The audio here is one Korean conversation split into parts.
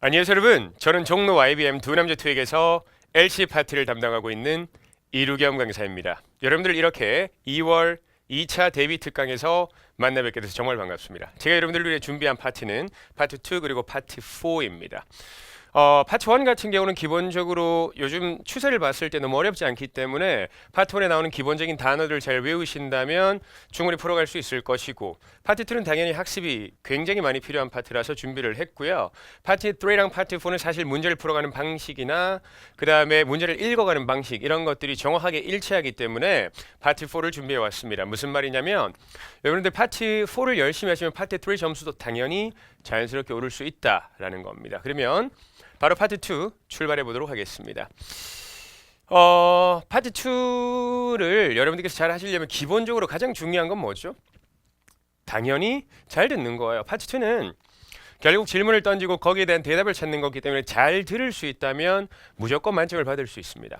안녕하세요 여러분, 저는 종로 IBM 두남자 투에게서 LC 파트를 담당하고 있는 이루겸 강사입니다. 여러분들 이렇게 2월 2차 데뷔 특강에서 만나 뵙게 돼서 정말 반갑습니다. 제가 여러분들을 위해 준비한 파트는 파트 2 그리고 파트 4입니다. 파트 1 같은 경우는 기본적으로 요즘 추세를 봤을 때 너무 어렵지 않기 때문에 파트 1에 나오는 기본적인 단어들 잘 외우신다면 충분히 풀어갈 수 있을 것이고, 파트 2는 당연히 학습이 굉장히 많이 필요한 파트라서 준비를 했고요. 파트 3랑 파트 4는 사실 문제를 풀어가는 방식이나 그 다음에 문제를 읽어가는 방식, 이런 것들이 정확하게 일치하기 때문에 파트 4를 준비해 왔습니다. 무슨 말이냐면 여러분들 파트 4를 열심히 하시면 파트 3 점수도 당연히 자연스럽게 오를 수 있다라는 겁니다. 그러면 바로 파트 2 출발해 보도록 하겠습니다. 파트 2를 여러분들께서 잘 하시려면 기본적으로 가장 중요한 건 뭐죠? 당연히 잘 듣는 거예요. 파트 2는 결국 질문을 던지고 거기에 대한 대답을 찾는 거기 때문에 잘 들을 수 있다면 무조건 만점을 받을 수 있습니다.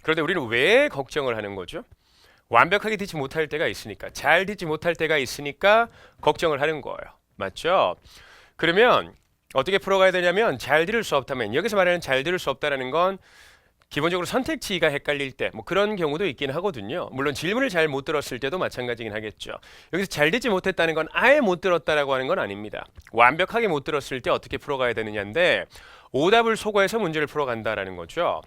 그런데 우리는 왜 걱정을 하는 거죠? 완벽하게 듣지 못할 때가 있으니까, 잘 듣지 못할 때가 있으니까 걱정을 하는 거예요. 맞죠? 그러면 어떻게 풀어가야 되냐면, 잘 들을 수 없다면, 여기서 말하는 잘 들을 수 없다라는 건 기본적으로 선택지가 헷갈릴 때 뭐 그런 경우도 있긴 하거든요. 물론 질문을 잘 못 들었을 때도 마찬가지긴 하겠죠. 여기서 잘 듣지 못했다는 건 아예 못 들었다라고 하는 건 아닙니다. 완벽하게 못 들었을 때 어떻게 풀어가야 되느냐인데, 오답을 소거해서 문제를 풀어간다라는 거죠.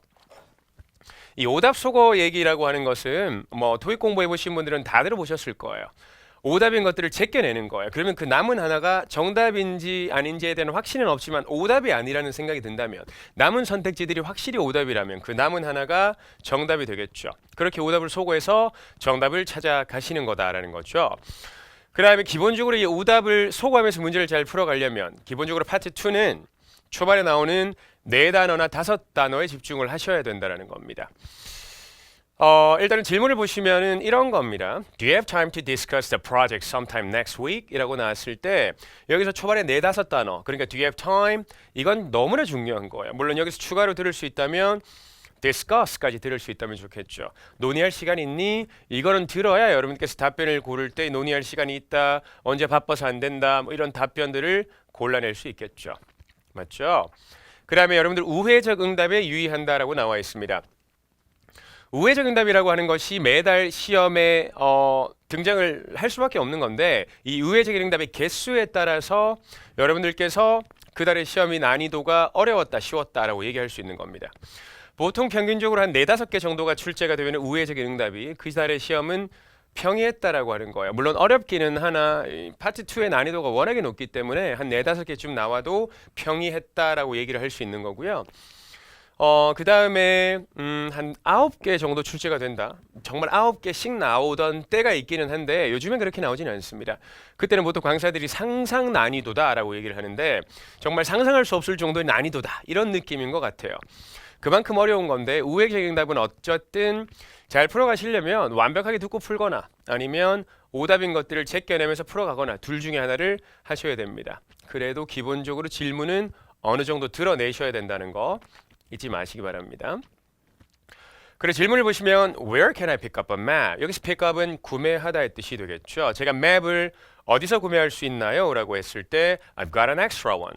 이 오답 소거 얘기라고 하는 것은 뭐 토익 공부해 보신 분들은 다 들어보셨을 거예요. 오답인 것들을 제껴내는 거예요. 그러면 그 남은 하나가 정답인지 아닌지에 대한 확신은 없지만 오답이 아니라는 생각이 든다면, 남은 선택지들이 확실히 오답이라면 그 남은 하나가 정답이 되겠죠. 그렇게 오답을 소거해서 정답을 찾아가시는 거다라는 거죠. 그 다음에 기본적으로 이 오답을 소거하면서 문제를 잘 풀어가려면 기본적으로 파트 2는 초반에 나오는 4단어나 5단어에 집중을 하셔야 된다는 겁니다. 일단은 질문을 보시면은 이런 겁니다. Do you have time to discuss the project sometime next week? 이라고 나왔을 때 여기서 초반에 4-5단어, 그러니까 do you have time? 이건 너무나 중요한 거예요. 물론 여기서 추가로 들을 수 있다면 discuss까지 들을 수 있다면 좋겠죠. 논의할 시간 있니? 이거는 들어야 여러분께서 답변을 고를 때 논의할 시간이 있다, 언제 바빠서 안 된다, 뭐 이런 답변들을 골라낼 수 있겠죠. 맞죠? 그 다음에 여러분들 우회적 응답에 유의한다라고 나와 있습니다. 우회적 응답이라고 하는 것이 매달 시험에 등장을 할 수밖에 없는 건데, 이 우회적 응답의 개수에 따라서 여러분들께서 그달의 시험이 난이도가 어려웠다, 쉬웠다라고 얘기할 수 있는 겁니다. 보통 평균적으로 한 4-5개 정도가 출제가 되면 우회적 응답이 그 달의 시험은 평이했다라고 하는 거예요. 물론 어렵기는 하나 파트 2의 난이도가 워낙에 높기 때문에 한 4-5개쯤 나와도 평이했다라고 얘기를 할 수 있는 거고요. 그 다음에 한 9개 정도 출제가 된다. 정말 9개씩 나오던 때가 있기는 한데 요즘엔 그렇게 나오지는 않습니다. 그때는 보통 강사들이 상상 난이도다라고 얘기를 하는데, 정말 상상할 수 없을 정도의 난이도다, 이런 느낌인 것 같아요. 그만큼 어려운 건데, 우회적 응답은 어쨌든 잘 풀어가시려면 완벽하게 듣고 풀거나 아니면 오답인 것들을 제껴내면서 풀어가거나 둘 중에 하나를 하셔야 됩니다. 그래도 기본적으로 질문은 어느 정도 들어내셔야 된다는 거 잊지 마시기 바랍니다. 그리고 질문을 보시면 Where can I pick up a map? 여기서 pick up은 구매하다의 뜻이 되겠죠. 제가 맵을 어디서 구매할 수 있나요? 라고 했을 때 I've got an extra one.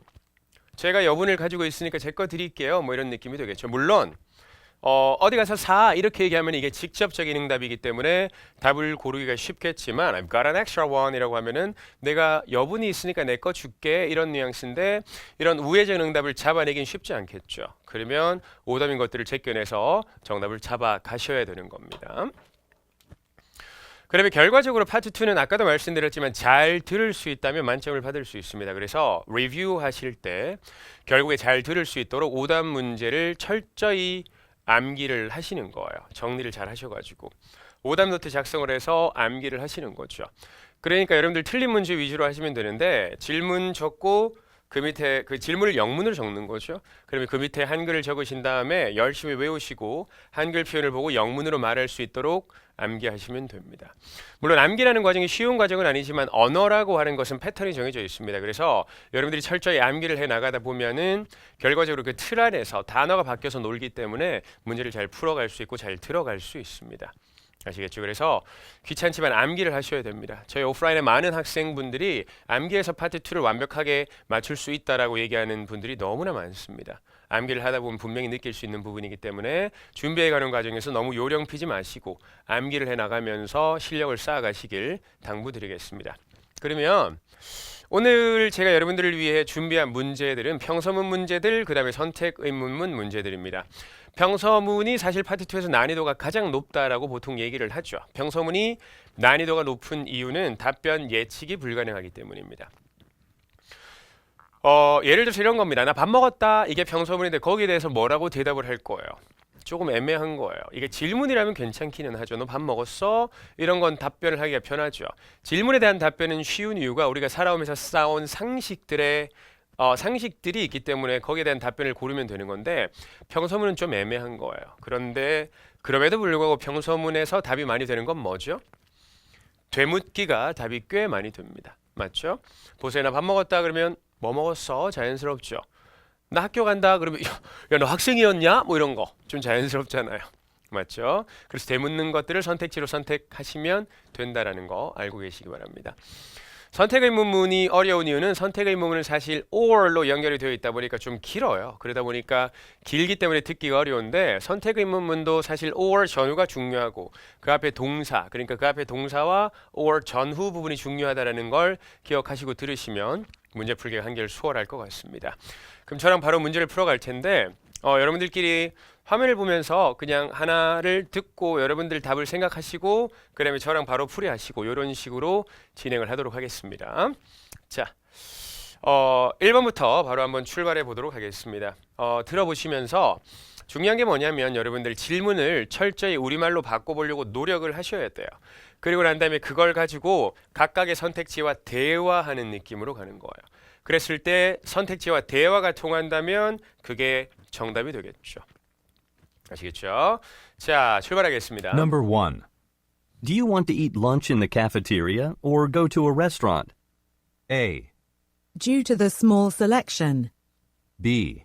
제가 여분을 가지고 있으니까 제 거 드릴게요, 뭐 이런 느낌이 되겠죠. 물론 어디 가서 사, 이렇게 얘기하면 이게 직접적인 응답이기 때문에 답을 고르기가 쉽겠지만 I've got an extra one 이라고 하면은 내가 여분이 있으니까 내 거 줄게, 이런 뉘앙스인데, 이런 우회적 응답을 잡아내긴 쉽지 않겠죠. 그러면 오답인 것들을 제껴내서 정답을 잡아 가셔야 되는 겁니다. 그러면 결과적으로 파트 2는 아까도 말씀드렸지만 잘 들을 수 있다면 만점을 받을 수 있습니다. 그래서 리뷰 하실 때 결국에 잘 들을 수 있도록 오답 문제를 철저히 암기를 하시는 거예요. 정리를 잘 하셔가지고 오답 노트 작성을 해서 암기를 하시는 거죠. 그러니까 여러분들 틀린 문제 위주로 하시면 되는데, 질문 적고 그 밑에 그 질문을 영문으로 적는 거죠. 그러면 그 밑에 한글을 적으신 다음에 열심히 외우시고 한글 표현을 보고 영문으로 말할 수 있도록 암기하시면 됩니다. 물론 암기라는 과정이 쉬운 과정은 아니지만 언어라고 하는 것은 패턴이 정해져 있습니다. 그래서 여러분들이 철저히 암기를 해 나가다 보면은 결과적으로 그 틀 안에서 단어가 바뀌어서 놀기 때문에 문제를 잘 풀어갈 수 있고 잘 들어갈 수 있습니다. 아시겠죠? 그래서 귀찮지만 암기를 하셔야 됩니다. 저희 오프라인의 많은 학생분들이 암기에서 파트 2를 완벽하게 맞출 수 있다라고 얘기하는 분들이 너무나 많습니다. 암기를 하다 보면 분명히 느낄 수 있는 부분이기 때문에 준비해가는 과정에서 너무 요령 피지 마시고 암기를 해나가면서 실력을 쌓아가시길 당부드리겠습니다. 그러면 오늘 제가 여러분들을 위해 준비한 문제들은 평서문 문제들, 그 다음에 선택의문문 문제들입니다. 평서문이 사실 파트 2에서 난이도가 가장 높다라고 보통 얘기를 하죠. 평서문이 난이도가 높은 이유는 답변 예측이 불가능하기 때문입니다. 예를 들어서 이런 겁니다. 나 밥 먹었다. 이게 평서문인데 거기에 대해서 뭐라고 대답을 할 거예요? 조금 애매한 거예요. 이게 질문이라면 괜찮기는 하죠. 너 밥 먹었어? 이런 건 답변을 하기가 편하죠. 질문에 대한 답변은 쉬운 이유가 우리가 살아오면서 쌓아온 상식들이 있기 때문에 거기에 대한 답변을 고르면 되는 건데 평서문은 좀 애매한 거예요. 그런데 그럼에도 불구하고 평서문에서 답이 많이 되는 건 뭐죠? 되묻기가 답이 꽤 많이 됩니다. 맞죠? 보세요. 나 밥 먹었다 그러면 뭐 먹었어? 자연스럽죠. 나 학교 간다 그러면 야 너 학생이었냐? 뭐 이런 거 좀 자연스럽잖아요. 맞죠? 그래서 되묻는 것들을 선택지로 선택하시면 된다라는 거 알고 계시기 바랍니다. 선택의문문이 어려운 이유는 선택의문문은 사실 or로 연결이 되어 있다 보니까 좀 길어요. 그러다 보니까 길기 때문에 듣기가 어려운데 선택의문문도 사실 or 전후가 중요하고 그 앞에 동사, 그러니까 그 앞에 동사와 or 전후 부분이 중요하다는 걸 기억하시고 들으시면 문제 풀기가 한결 수월할 것 같습니다. 그럼 저랑 바로 문제를 풀어갈 텐데 여러분들끼리 화면을 보면서 그냥 하나를 듣고 여러분들 답을 생각하시고 그 다음에 저랑 바로 풀이하시고 이런 식으로 진행을 하도록 하겠습니다. 자, 1번부터 바로 한번 출발해 보도록 하겠습니다. 들어보시면서 중요한 게 뭐냐면 여러분들 질문을 철저히 우리말로 바꿔보려고 노력을 하셔야 돼요. 그리고 난 다음에 그걸 가지고 각각의 선택지와 대화하는 느낌으로 가는 거예요. 그랬을 때 선택지와 대화가 통한다면 그게 정답이 되겠죠. 아시겠죠? 자, 출발하겠습니다. Number 1. Do you want to eat lunch in the cafeteria or go to a restaurant? A. Due to the small selection. B.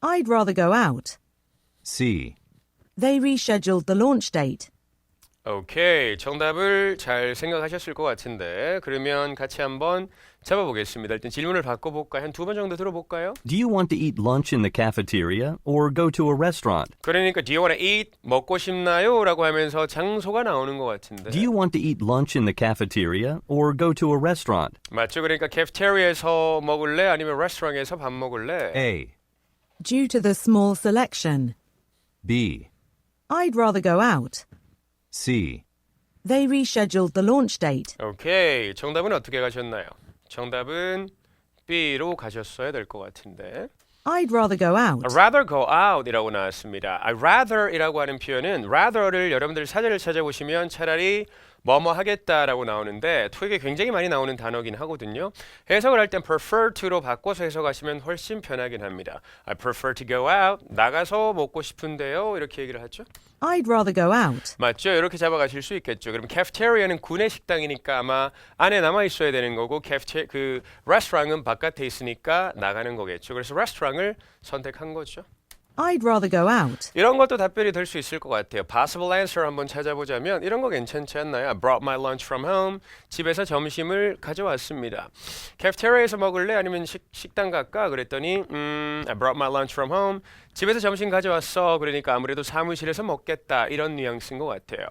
I'd rather go out. C. They rescheduled the launch date. 오케이, 정답을 잘 생각하셨을 것 같은데 그러면 같이 한번 잡아보겠습니다. 일단 질문을 바꿔볼까요? 한 2번 정도 들어볼까요? Do you want to eat lunch in the cafeteria or go to a restaurant? 그러니까 do you want to eat? 먹고 싶나요? 라고 하면서 장소가 나오는 것 같은데 Do you want to eat lunch in the cafeteria or go to a restaurant? 맞죠? 그러니까 캐피테리아에서 먹을래? 아니면 레스토랑에서 밥 먹을래? A. Due to the small selection. B. I'd rather go out. C. They rescheduled the launch date. 오케이, 정답은 어떻게 가셨나요? 정답은 B로 가셨어야 될 것 같은데 I'd rather go out. I'd rather go out 이라고 나왔습니다. I'd rather 이라고 하는 표현은 rather를 여러분들 사전을 찾아보시면 차라리 뭐뭐 하겠다라고 나오는데 토익에 굉장히 많이 나오는 단어긴 하거든요. 해석을 할 땐 prefer to로 바꿔서 해석하시면 훨씬 편하긴 합니다. I prefer to go out. 나가서 먹고 싶은데요. 이렇게 얘기를 하죠. I'd rather go out. 맞죠? 이렇게 잡아가실 수 있겠죠. 그럼 cafeteria는 구내 식당이니까 아마 안에 남아 있어야 되는 거고 그 restaurant은 바깥에 있으니까 나가는 거겠죠. 그래서 restaurant을 선택한 거죠. I'd rather go out. 이런 것도 답변이 될 수 있을 것 같아요. Possible answer 한번 찾아보자면 이런 거 괜찮지 않나요? I brought my lunch from home. 집에서 점심을 가져왔습니다. Cafeteria에서 먹을래? 아니면 식당 갈까? 그랬더니 I brought my lunch from home. 집에서 점심 가져왔어. 그러니까 아무래도 사무실에서 먹겠다. 이런 뉘앙스인 것 같아요.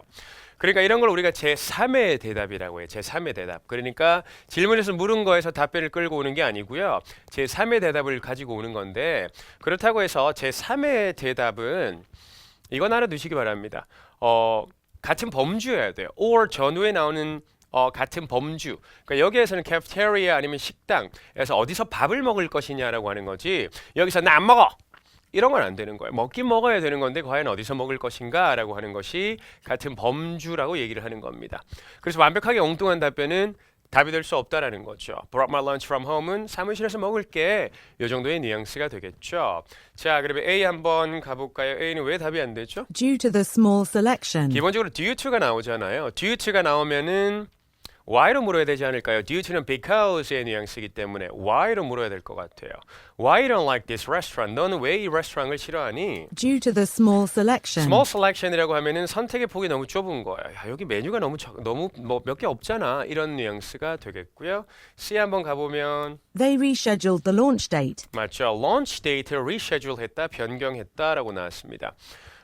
그러니까 이런 걸 우리가 제3의 대답이라고 해요. 제3의 대답. 그러니까 질문에서 물은 거에서 답변을 끌고 오는 게 아니고요. 제3의 대답을 가지고 오는 건데 그렇다고 해서 제3의 대답은 이건 알아두시기 바랍니다. 같은 범주여야 돼요. or 전후에 나오는 같은 범주. 그러니까 여기에서는 cafeteria 아니면 식당에서 어디서 밥을 먹을 것이냐라고 하는 거지. 여기서 나 안 먹어. 이런 건 안 되는 거예요. 먹긴 먹어야 되는 건데 과연 어디서 먹을 것인가 라고 하는 것이 같은 범주라고 얘기를 하는 겁니다. 그래서 완벽하게 엉뚱한 답변은 답이 될 수 없다라는 거죠. Brought my lunch from home은 사무실에서 먹을게. 이 정도의 뉘앙스가 되겠죠. 자, 그러면 A 한번 가볼까요? A는 왜 답이 안 되죠? Due to the small selection. 기본적으로 due to가 나오잖아요. due to가 나오면은 why로 물어야 되지 않을까요? due to는 because의 뉘앙스이기 때문에 why로 물어야 될 것 같아요. Why you don't like this restaurant? 너는 왜 이 레스토랑을 싫어하니? Due to the small selection. Small selection이라고 하면은 선택의 폭이 너무 좁은 거야. 야, 여기 메뉴가 너무 뭐 몇 개 없잖아. 이런 뉘앙스가 되겠고요. C 한번 가보면 They rescheduled the launch date. 맞죠. launch date를 reschedule 했다, 변경했다라고 나왔습니다.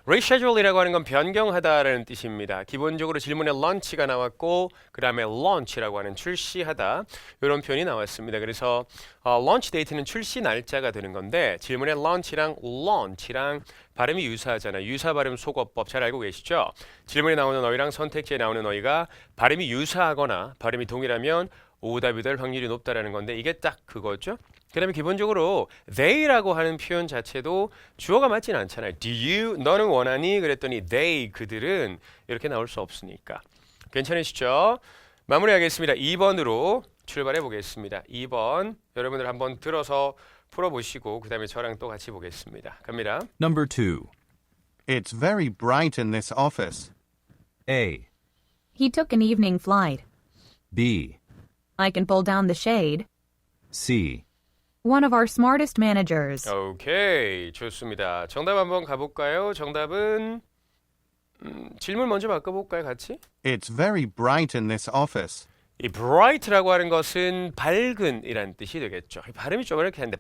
reschedule이라고 하는 건 변경하다라는 뜻입니다. 기본적으로 질문에 launch가 나왔고 그 다음에 launch라고 하는 출시하다 이런 표현이 나왔습니다. 그래서 launch date는 출시 날짜가 되는 건데 질문에 launch랑 launch랑 발음이 유사하잖아요. 유사 발음 소거법 잘 알고 계시죠? 질문에 나오는 어휘랑 선택지에 나오는 어휘가 발음이 유사하거나 발음이 동일하면 오답이 될 확률이 높다라는 건데 이게 딱 그거죠. 그 다음에 기본적으로 they라고 하는 표현 자체도 주어가 맞지는 않잖아요. Do you? 너는 원하니? 그랬더니 they, 그들은 이렇게 나올 수 없으니까. 괜찮으시죠? 마무리하겠습니다. 2번으로 출발해 보겠습니다. 2번 여러분들 한번 들어서 풀어보시고 그 다음에 저랑 또 같이 보겠습니다. 갑니다. Number 2. It's very bright in this office. A. He took an evening flight. B. I can pull down the shade. C. One of our smartest managers. 오케이, 좋습니다. 정답 한번 가볼까요? 정답은 질문 먼저 바꿔볼까요, 같이? It's very bright in this office. 이 bright라고 하는 것은 밝은이란 뜻이 되겠죠. 발음이 좀 이렇게 하는데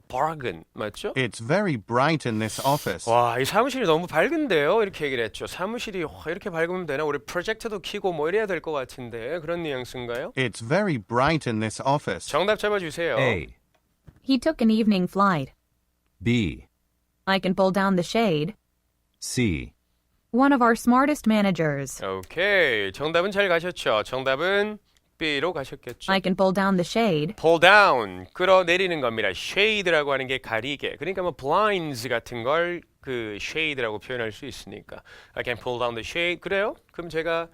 밝은 맞죠? It's very bright in this office. 와, 이 사무실이 너무 밝은데요. 이렇게 얘기를 했죠. 사무실이 이렇게 밝으면 되나? 우리 프로젝터도 켜고 뭐 이래야 될 것 같은데 그런 뉘앙스인가요? It's very bright in this office. 정답 잡아주세요. A. He took an evening flight. B. I can pull down the shade. C. One of our smartest managers. 오케이, 정답은 잘 가셨죠. 정답은 B로 가셨겠죠. I can pull down the shade. pull down, 끌어내리는 겁니다. shade라고 하는 게 가리개. 그러니까 뭐 blinds 같은 걸 그 shade라고 표현할 수 있으니까. I can pull down the shade. 그래요? 그럼 제가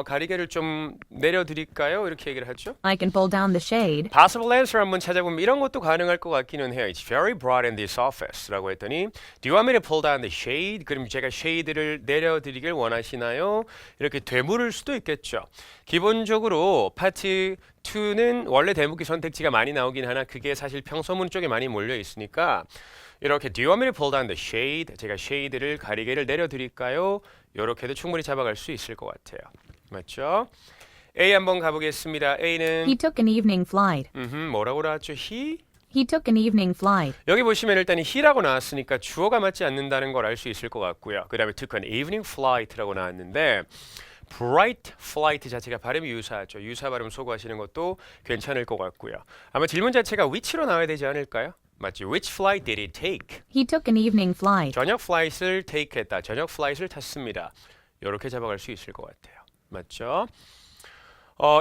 가리개를 좀 내려드릴까요? 이렇게 얘기를 하죠. I can pull down the shade. possible answer 한번 찾아보면 이런 것도 가능할 것 같기는 해요. It's very bright in this office라고 했더니 Do you want me to pull down the shade? 그럼 제가 shade를 내려드리길 원하시나요? 이렇게 되물을 수도 있겠죠. 기본적으로 파트 2는 원래 대묻기 선택지가 많이 나오긴 하나 그게 사실 평서문 쪽에 많이 몰려 있으니까 이렇게 Do you want me to pull down the shade? 제가 shade를 가리개를 내려드릴까요? 이렇게도 충분히 잡아갈 수 있을 것 같아요. 맞죠? A 한번 가보겠습니다. A는 He took an evening flight. 뭐라고 나왔죠? He? He took an evening flight. 여기 보시면 일단 he라고 나왔으니까 주어가 맞지 않는다는 걸 알 수 있을 것 같고요. 그 다음에 took an evening flight라고 나왔는데 bright flight 자체가 발음이 유사하죠. 유사 발음 소구하시는 것도 괜찮을 것 같고요. 아마 질문 자체가 which로 나와야 되지 않을까요? 맞지? Which flight did he take? He took an evening flight. 저녁 플라이트를 take했다. 저녁 플라이트를 탔습니다. 이렇게 잡아갈 수 있을 것 같아요. 맞죠?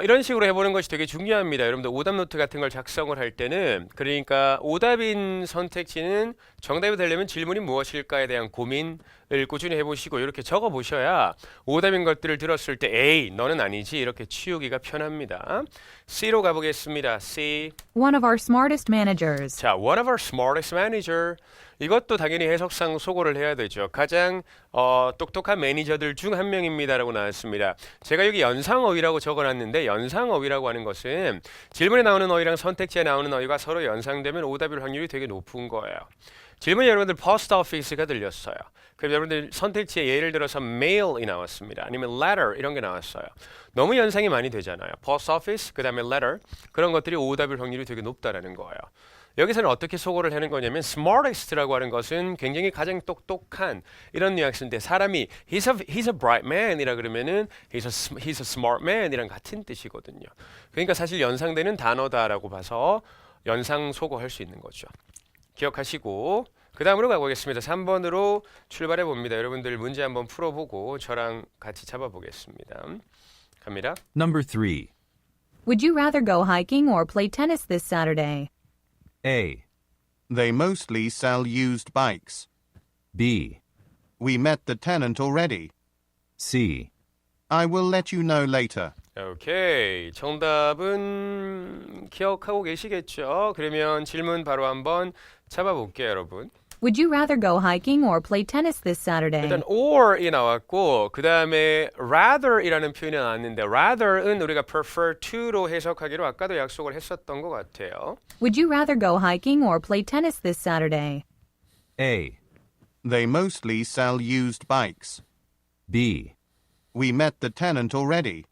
이런 식으로 해보는 것이 되게 중요합니다. 여러분들 오답 노트 같은 걸 작성을 할 때는 그러니까 오답인 선택지는 정답이 되려면 질문이 무엇일까에 대한 고민을 꾸준히 해보시고 이렇게 적어보셔야 오답인 것들을 들었을 때 에이 너는 아니지 이렇게 치우기가 편합니다. C로 가보겠습니다. C. One of our smartest managers. 자, one of our smartest manager. 이것도 당연히 해석상 소거를 해야 되죠. 가장 똑똑한 매니저들 중 한 명입니다라고 나왔습니다. 제가 여기 연상어휘라고 적어놨는데 연상어휘라고 하는 것은 질문에 나오는 어휘랑 선택지에 나오는 어휘가 서로 연상되면 오답일 확률이 되게 높은 거예요. 질문이 여러분들 post office가 들렸어요. 그럼 여러분들 선택지에 예를 들어서 mail이 나왔습니다. 아니면 letter 이런 게 나왔어요. 너무 연상이 많이 되잖아요. post office 그 다음에 letter 그런 것들이 오답일 확률이 되게 높다라는 거예요. 여기서는 어떻게 소거를 하는 거냐면 smartest라고 하는 것은 굉장히 가장 똑똑한 이런 뉘앙스인데 사람이 he's a bright man이라 그러면은 he's a smart man이랑 같은 뜻이거든요. 그러니까 사실 연상되는 단어다라고 봐서 연상 소거할 수 있는 거죠. 기억하시고 그 다음으로 가보겠습니다. 3번으로 출발해 봅니다. 여러분들 문제 한번 풀어보고 저랑 같이 잡아보겠습니다. 갑니다. Number 3. Would you rather go hiking or play tennis this Saturday? A. They mostly sell used bikes. B. We met the tenant already. C. I will let you know later. 오케이. 정답은 기억하고 계시겠죠? 그러면 질문 바로 한번 잡아볼게요, 여러분. Would you rather go hiking or play tennis this Saturday? 일단 or이 나왔고 그 다음에 rather이라는 표현이 나왔는데 rather은 우리가 prefer to로 해석하기로 아까도 약속을 했었던 것 같아요. Would you rather go hiking or play tennis this Saturday? A. They mostly sell used bikes. B. We met the tenant already.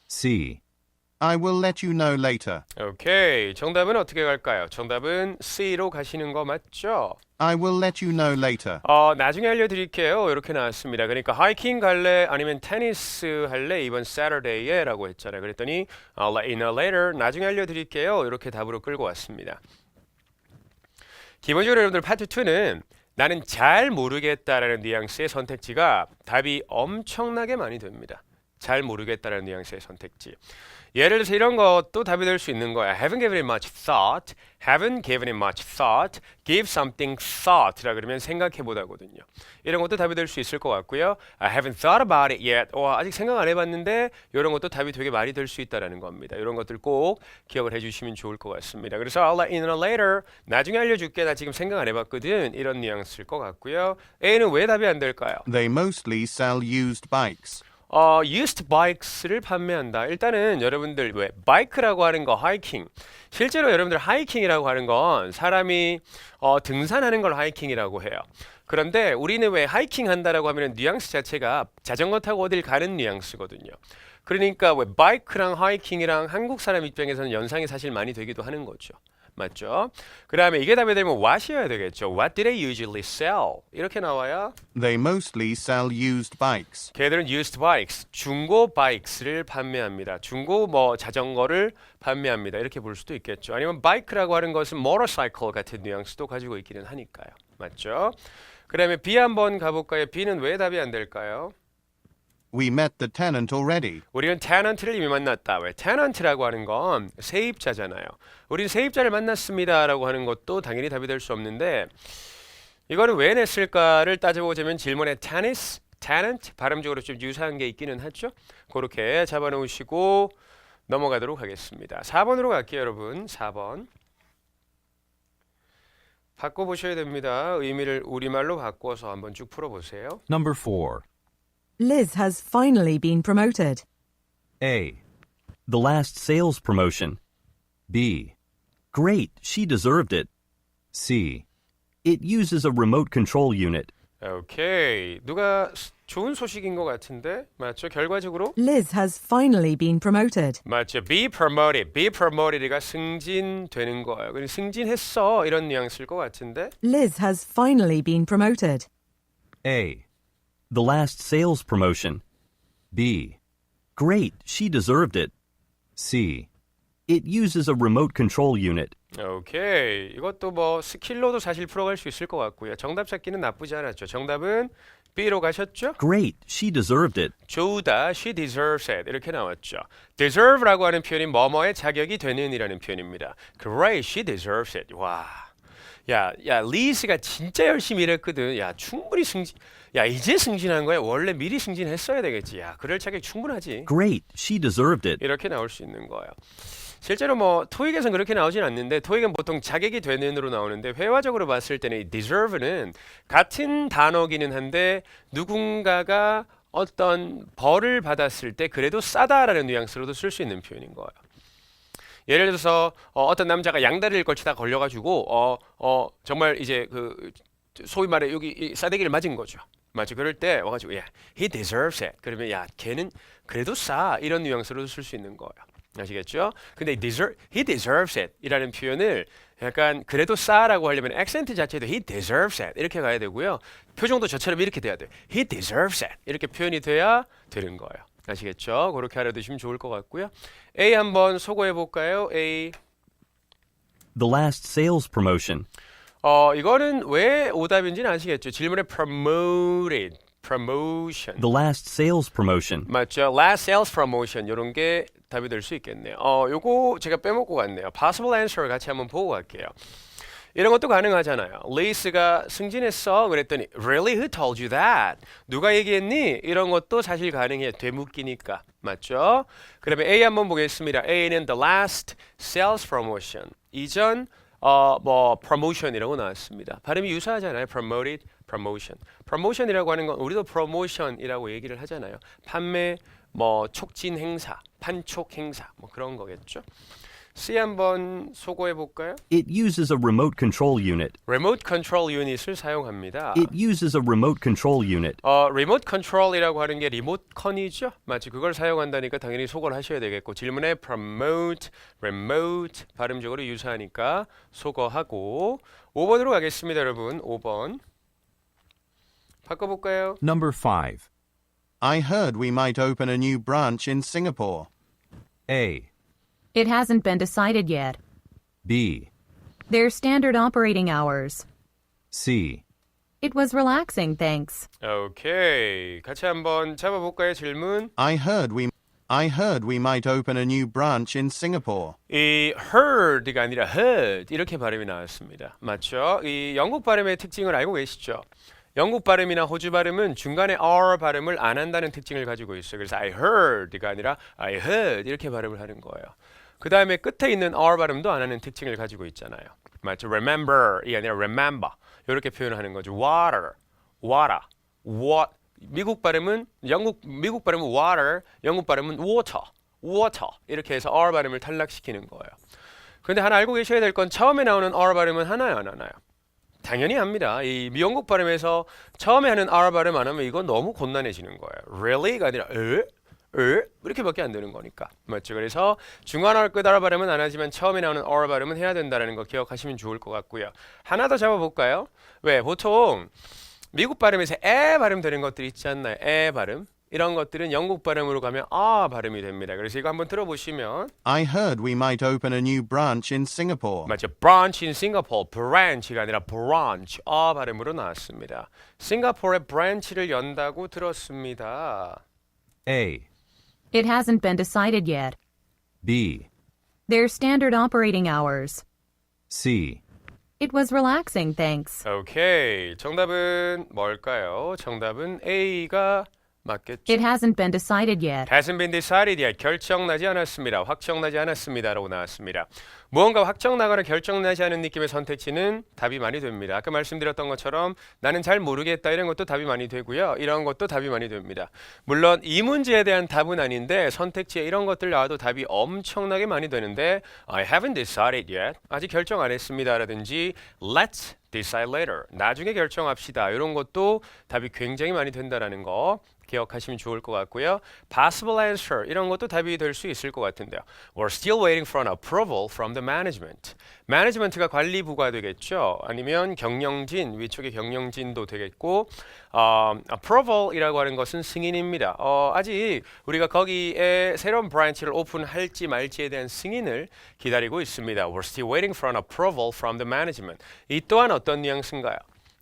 C. I will let you know later. 오케이. 정답은 어떻게 갈까요? 정답은 C로 가시는 거 맞죠? I will let you know later. 나중에 알려드릴게요. 이렇게 나왔습니다. 그러니까 하이킹 갈래 아니면 테니스 할래 이번 Saturday에 라고 했잖아요. 그랬더니 I'll let you know later. 나중에 알려드릴게요. 이렇게 답으로 끌고 왔습니다. 기본적으로 여러분들 파트 2는 나는 잘 모르겠다라는 뉘앙스의 선택지가 답이 엄청나게 많이 됩니다. 잘 모르겠다라는 뉘앙스의 선택지. 예를 들어서 이런 것도 답이 될 수 있는 거야. Haven't given it much thought. Haven't given it much thought. Give something thought라 그러면 생각해보다거든요. 이런 것도 답이 될 수 있을 것 같고요. I haven't thought about it yet. 아직 생각 안 해봤는데 이런 것도 답이 되게 많이 될 수 있다는 겁니다. 이런 것들 꼭 기억을 해주시면 좋을 것 같습니다. 그래서 I'll let you know later. 나중에 알려줄게. 나 지금 생각 안 해봤거든. 이런 뉘앙스일 것 같고요. A는 왜 답이 안 될까요? They mostly sell used bikes. used bikes를 판매한다. 일단은 여러분들 왜 바이크라고 하는 거 하이킹. 실제로 여러분들 하이킹이라고 하는 건 사람이 등산하는 걸 하이킹이라고 해요. 그런데 우리는 왜 하이킹 한다라고 하면 뉘앙스 자체가 자전거 타고 어딜 가는 뉘앙스거든요. 그러니까 왜 바이크랑 하이킹이랑 한국 사람 입장에서는 연상이 사실 많이 되기도 하는 거죠. 맞죠? 그 다음에 이게 답이 되면 what이어야 되겠죠. What do they usually sell? 이렇게 나와야 They mostly sell used bikes. 걔들은 used bikes, 중고 bikes를 판매합니다. 중고 자전거를 판매합니다. 이렇게 볼 수도 있겠죠. 아니면 bike라고 하는 것은 motorcycle 같은 뉘앙스도 가지고 있기는 하니까요. 맞죠? 그 다음에 B 한번 가볼까요? B는 왜 답이 안 될까요? We met the tenant already. 우리는 tenant를 이미 만났다. 왜? tenant라고 하는 건 세입자잖아요. 우리는 세입자를 만났습니다라고 하는 것도 당연히 답이 될 수 없는데 이거는 왜 냈을까를 따져보자면 질문에 tenant 발음적으로 좀 유사한 게 있기는 하죠. 그렇게 잡아놓으시고 넘어가도록 하겠습니다. 4번으로 갈게요, 여러분. 4번. 바꿔보셔야 됩니다. 의미를 우리말로 바꿔서 한번 쭉 풀어보세요. Number 4. Liz has finally been promoted. A. The last sales promotion. B. Great, she deserved it. C. It uses a remote control unit. 오케이. 누가 좋은 소식인 것 같은데? 맞죠? 결과적으로? Liz has finally been promoted. 맞죠. Be promoted. Be promoted가 승진되는 거예요. 그리고 승진했어. 이런 뉘앙스일 것 같은데? Liz has finally been promoted. A. The last sales promotion. B. Great, she deserved it. C. It uses a remote control unit. 오케이. 이것도 스킬로도 사실 풀어갈 수 있을 것 같고요. 정답 찾기는 나쁘지 않았죠. 정답은 B로 가셨죠? Great, she deserved it. 좋다. She deserves it. 이렇게 나왔죠. deserve라고 하는 표현이 뭐뭐의 자격이 되는 이라는 표현입니다. Great, she deserves it. 와. 야, 리스가 진짜 열심히 일했거든. 야, 충분히 이제 승진한 거야. 원래 미리 승진했어야 되겠지. 야, 그럴 자격 충분하지. Great, she deserved it. 이렇게 나올 수 있는 거예요. 실제로 토익에서는 그렇게 나오진 않는데 토익은 보통 자격이 되는으로 나오는데 회화적으로 봤을 때는 이 deserve는 같은 단어기는 한데 누군가가 어떤 벌을 받았을 때 그래도 싸다라는 뉘앙스로도 쓸 수 있는 표현인 거예요. 예를 들어서 어떤 남자가 양다리를 걸치다 걸려가지고 정말 이제 그 소위 말해 여기 이 싸대기를 맞은 거죠. 맞죠? 그럴 때 와가지고 he deserves it. 그러면 걔는 그래도 싸 이런 뉘앙스로도 쓸 수 있는 거예요. 아시겠죠? 근데 he deserves it 이라는 표현을 약간 그래도 싸라고 하려면 액센트 자체도 he deserves it 이렇게 가야 되고요. 표정도 저처럼 이렇게 돼야 돼요. he deserves it 이렇게 표현이 돼야 되는 거예요. 아시겠죠? 그렇게 알아두시면 좋을 것 같고요. A 한번 소거해 볼까요? A. The last sales promotion. 이거는 왜 오답인지는 아시겠죠? 질문에 promoted, promotion. The last sales promotion. 맞죠? Last sales promotion 이런 게 답이 될 수 있겠네요. 요거 제가 빼먹고 갔네요. Possible answer 같이 한번 보고 갈게요. 이런 것도 가능하잖아요. 리스가 승진했어. 그랬더니 Really? Who told you that? 누가 얘기했니? 이런 것도 사실 가능해요. 되묻기니까. 맞죠? 그러면 A 한번 보겠습니다. A는 the last sales promotion. 이전 뭐 promotion이라고 나왔습니다. 발음이 유사하잖아요. promoted, promotion. promotion이라고 하는 건 우리도 promotion이라고 얘기를 하잖아요. 판매, 뭐 촉진 행사, 판촉 행사, 뭐 그런 거겠죠. C 한번 소거해 볼까요? It uses a remote control unit. remote control unit을 사용합니다. It uses a remote control unit. remote control이라고 하는 게 리모컨이죠. 마치 그걸 사용한다니까 당연히 소거를 하셔야 되겠고 질문에 promote, remote 발음적으로 유사하니까 소거하고 5번으로 가겠습니다, 여러분. 5번 바꿔볼까요? Number 5. I heard we might open a new branch in Singapore. A. It hasn't been decided yet. B. Their standard operating hours. C. It was relaxing, thanks. 오케이, 같이 한번 잡아볼까요? 질문. I heard we might open a new branch in Singapore. 이 heard가 아니라 heard 이렇게 발음이 나왔습니다. 맞죠? 이 영국 발음의 특징을 알고 계시죠? 영국 발음이나 호주 발음은 중간에 r 발음을 안 한다는 특징을 가지고 있어요. 그래서 I heard가 아니라 I heard 이렇게 발음을 하는 거예요. 그 다음에 끝에 있는 r 발음도 안 하는 특징을 가지고 있잖아요. 맞죠? remember이 아니라 remember 이렇게 표현하는 거죠. water, water, what. 미국 발음은 water, 영국 발음은 water, water 이렇게 해서 r 발음을 탈락시키는 거예요. 그런데 하나 알고 계셔야 될 건 처음에 나오는 r 발음은 하나요, 안 하나요? 당연히 합니다. 이 미영국 발음에서 처음에 하는 r 발음 안 하면 이건 너무 곤란해지는 거예요. really가 아니라 이렇게밖에 안 되는 거니까. 맞죠? 그래서 중간 r 끝 r 발음은 안 하지만 처음에 나오는 r 발음은 해야 된다는 거 기억하시면 좋을 것 같고요. 하나 더 잡아볼까요? 왜? 보통 미국 발음에서 에 발음 되는 것들이 있지 않나요? 에 발음. 이런 것들은 영국 발음으로 가면 아 발음이 됩니다. 그래서 이거 한번 들어보시면 I heard we might open a new branch in Singapore. 맞죠? branch in Singapore, branch가 아니라 branch, 아 발음으로 나왔습니다. 싱가포르에 branch를 연다고 들었습니다. A. It hasn't been decided yet. B. Their standard operating hours. C. It was relaxing, thanks. 오케이, 정답은 뭘까요? 정답은 A가 맞겠죠? It hasn't been decided yet. hasn't been decided yet. 결정나지 않았습니다. 확정나지 않았습니다라고 나왔습니다. 무언가 확정나거나 결정나지 않은 느낌의 선택지는 답이 많이 됩니다. 아까 말씀드렸던 것처럼 나는 잘 모르겠다 이런 것도 답이 많이 되고요. 이런 것도 답이 많이 됩니다. 물론 이 문제에 대한 답은 아닌데 선택지에 이런 것들 나와도 답이 엄청나게 많이 되는데 I haven't decided yet. 아직 결정 안 했습니다라든지 Let's decide later. 나중에 결정합시다. 이런 것도 답이 굉장히 많이 된다라는 거 기억하시면 좋을 것 같고요. Possible answer 이런 것도 답이 될 수 있을 것 같은데요. We're still waiting for an approval from the management. management가 관리부가 되겠죠. 아니면 경영진, 위쪽에 경영진도 되겠고 approval이라고 하는 것은 승인입니다. 아직 우리가 거기에 새로운 브랜치를 오픈할지 말지에 대한 승인을 기다리고 있습니다. We're still waiting for an approval from the management. 이 또한 어떤 뉘앙스인가요?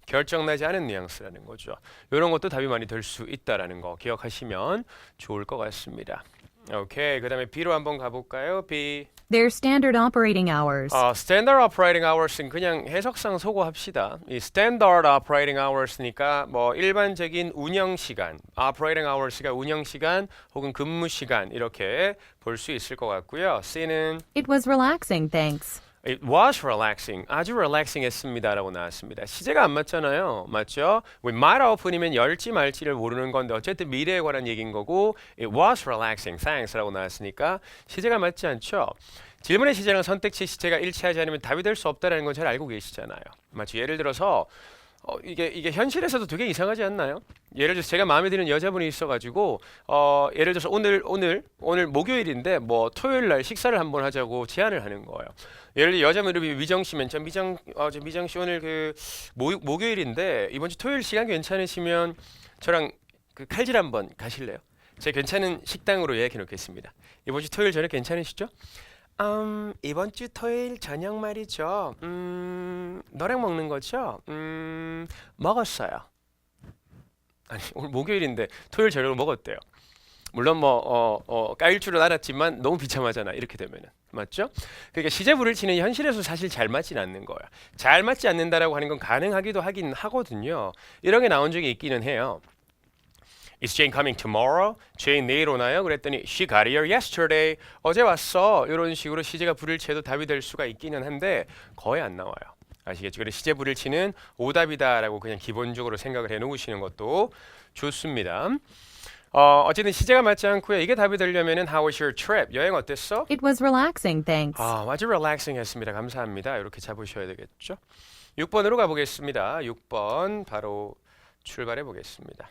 결정나지 않은 뉘앙스라는 거죠. 이런 것도 답이 많이 될 수 있다라는 거 기억하시면 좋을 것 같습니다. 오케이, 그 다음에 B로 한번 가볼까요? B. Their standard operating hours. Standard operating hours는 그냥 해석상 소거합시다. 이 standard operating hours니까 뭐 일반적인 운영 시간, operating hours가 운영 시간 혹은 근무 시간 이렇게 볼 수 있을 것 같고요. C는 It was relaxing, thanks. It was relaxing. 아주 relaxing했습니다라고 나왔습니다. 시제가 안 맞잖아요. 맞죠? We might open이면 열지 말지를 모르는 건데 어쨌든 미래에 관한 얘기인 거고 It was relaxing. Thanks라고 나왔으니까 시제가 맞지 않죠? 질문의 시제랑 선택지 시제가 일치하지 않으면 답이 될 수 없다는 건 잘 알고 계시잖아요. 맞죠? 예를 들어서 이게 현실에서도 되게 이상하지 않나요? 예를 들어서 제가 마음에 드는 여자분이 있어가지고 예를 들어서 오늘 목요일인데 뭐 토요일 날 식사를 한번 하자고 제안을 하는 거예요. 예를 들어 여자분 이름이 미정 씨면 저 미정 씨 오늘 그 목요일인데 이번 주 토요일 시간 괜찮으시면 저랑 그 칼질 한번 가실래요? 제가 괜찮은 식당으로 예약해 놓겠습니다. 이번 주 토요일 저녁 괜찮으시죠? 이번 주 토요일 저녁 말이죠. 너랑 먹는 거죠? 먹었어요. 아니 오늘 목요일인데 토요일 저녁을 먹었대요. 물론 까일 줄은 알았지만 너무 비참하잖아. 이렇게 되면은 맞죠? 그러니까 시제부를 치는 현실에서 사실 잘 맞진 않는 거예요. 잘 맞지 않는다라고 하는 건 가능하기도 하긴 하거든요. 이런 게 나온 적이 있기는 해요. Is Jane coming tomorrow? Jane 내일 오나요? 그랬더니 She got here yesterday. 어제 왔어. 이런 식으로 시제가 불일치해도 답이 될 수가 있기는 한데 거의 안 나와요. 아시겠죠? 그래서 시제 불일치는 오답이다라고 그냥 기본적으로 생각을 해놓으시는 것도 좋습니다. 어쨌든 시제가 맞지 않고요. 이게 답이 되려면은 How was your trip? 여행 어땠어? It was relaxing, thanks. 아주 relaxing 했습니다. 감사합니다. 이렇게 잡으셔야 되겠죠. 6번으로 가보겠습니다. 6번 바로 출발해 보겠습니다.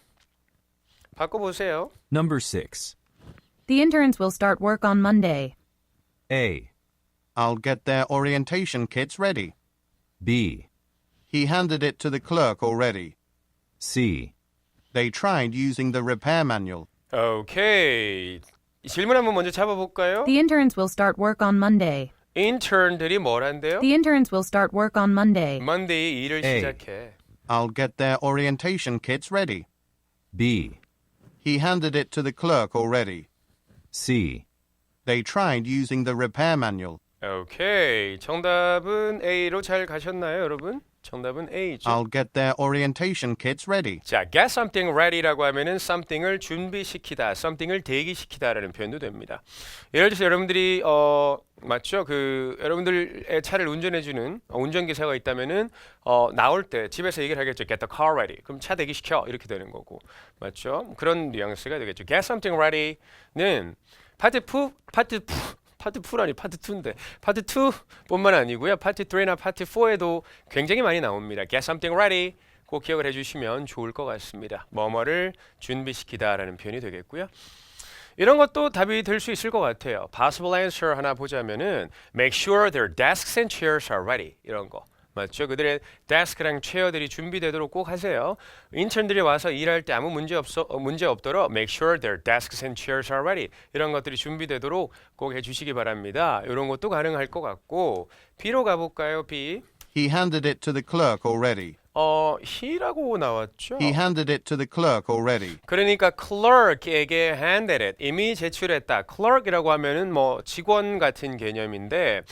바꿔보세요. Number 6. The interns will start work on Monday. A. I'll get their orientation kits ready. B. He handed it to the clerk already. C. They tried using the repair manual. 오케이. 질문 한번 먼저 잡아볼까요? The interns will start work on Monday. 인턴들이 뭘 한대요? The interns will start work on Monday. Monday 일을 A. 시작해. I'll get their orientation kits ready. B. He handed it to the clerk already. C. They tried using the repair manual. 오케이. 정답은 A로 잘 가셨나요, 여러분? 정답은 A죠. I'll get their orientation kits ready. 자, get something ready라고 하면은 something을 준비시키다, something을 대기시키다라는 표현도 됩니다. 예를 들어서 여러분들이 맞죠? 그 여러분들의 차를 운전해주는 운전기사가 있다면은 나올 때 집에서 얘기를 하겠죠. Get the car ready. 그럼 차 대기시켜 이렇게 되는 거고, 맞죠? 그런 뉘앙스가 되겠죠. Get something ready는 파트 2라니 파트 2인데 파트 2뿐만 아니고요. 파트 3나 파트 4에도 굉장히 많이 나옵니다. Get something ready 꼭 기억을 해주시면 좋을 것 같습니다. 뭐뭐를 준비시키다라는 표현이 되겠고요. 이런 것도 답이 될 수 있을 것 같아요. Possible answer 하나 보자면은 Make sure their desks and chairs are ready 이런 거. 맞죠? 그들의 데스크랑 체어들이 준비되도록 꼭 하세요. 인턴들이 와서 일할 때 아무 문제 없도록 make sure their desks and chairs are ready. 이런 것들이 준비되도록 꼭 해주시기 바랍니다. 이런 것도 가능할 것 같고 B로 가볼까요? B. He handed it to the clerk already. he라고 나왔죠? He handed it to the clerk already. 그러니까 clerk에게 handed it. 이미 제출했다. clerk이라고 하면은 뭐 직원 같은 개념인데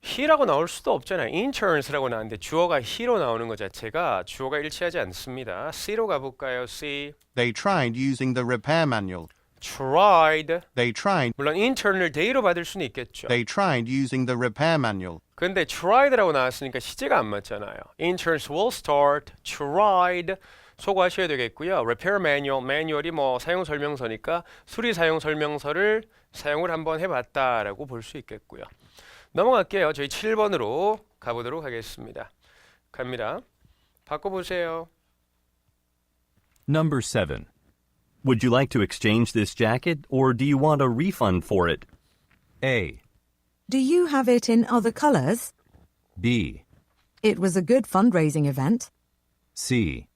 he라고 나올 수도 없잖아요. interns라고 나왔는데 주어가 he로 나오는 것 자체가 주어가 일치하지 않습니다. C로 가볼까요? C. They tried using the repair manual. tried. They tried. 물론 intern을 they로 받을 수는 있겠죠. They tried using the repair manual. 근데 tried라고 나왔으니까 시제가 안 맞잖아요. Interns will start. tried. 소거하셔야 되겠고요. Repair manual. 매뉴얼이 뭐 사용 설명서니까 수리 사용 설명서를 사용을 한번 해봤다라고 볼 수 있겠고요. 넘어갈게요. 저희 7번으로 가보도록 하겠습니다. 갑니다. 바꿔보세요. Number 7. Would you like to exchange this jacket or do you want a refund for it? A. Do you have it in other colors? B. It was a good fundraising event. C.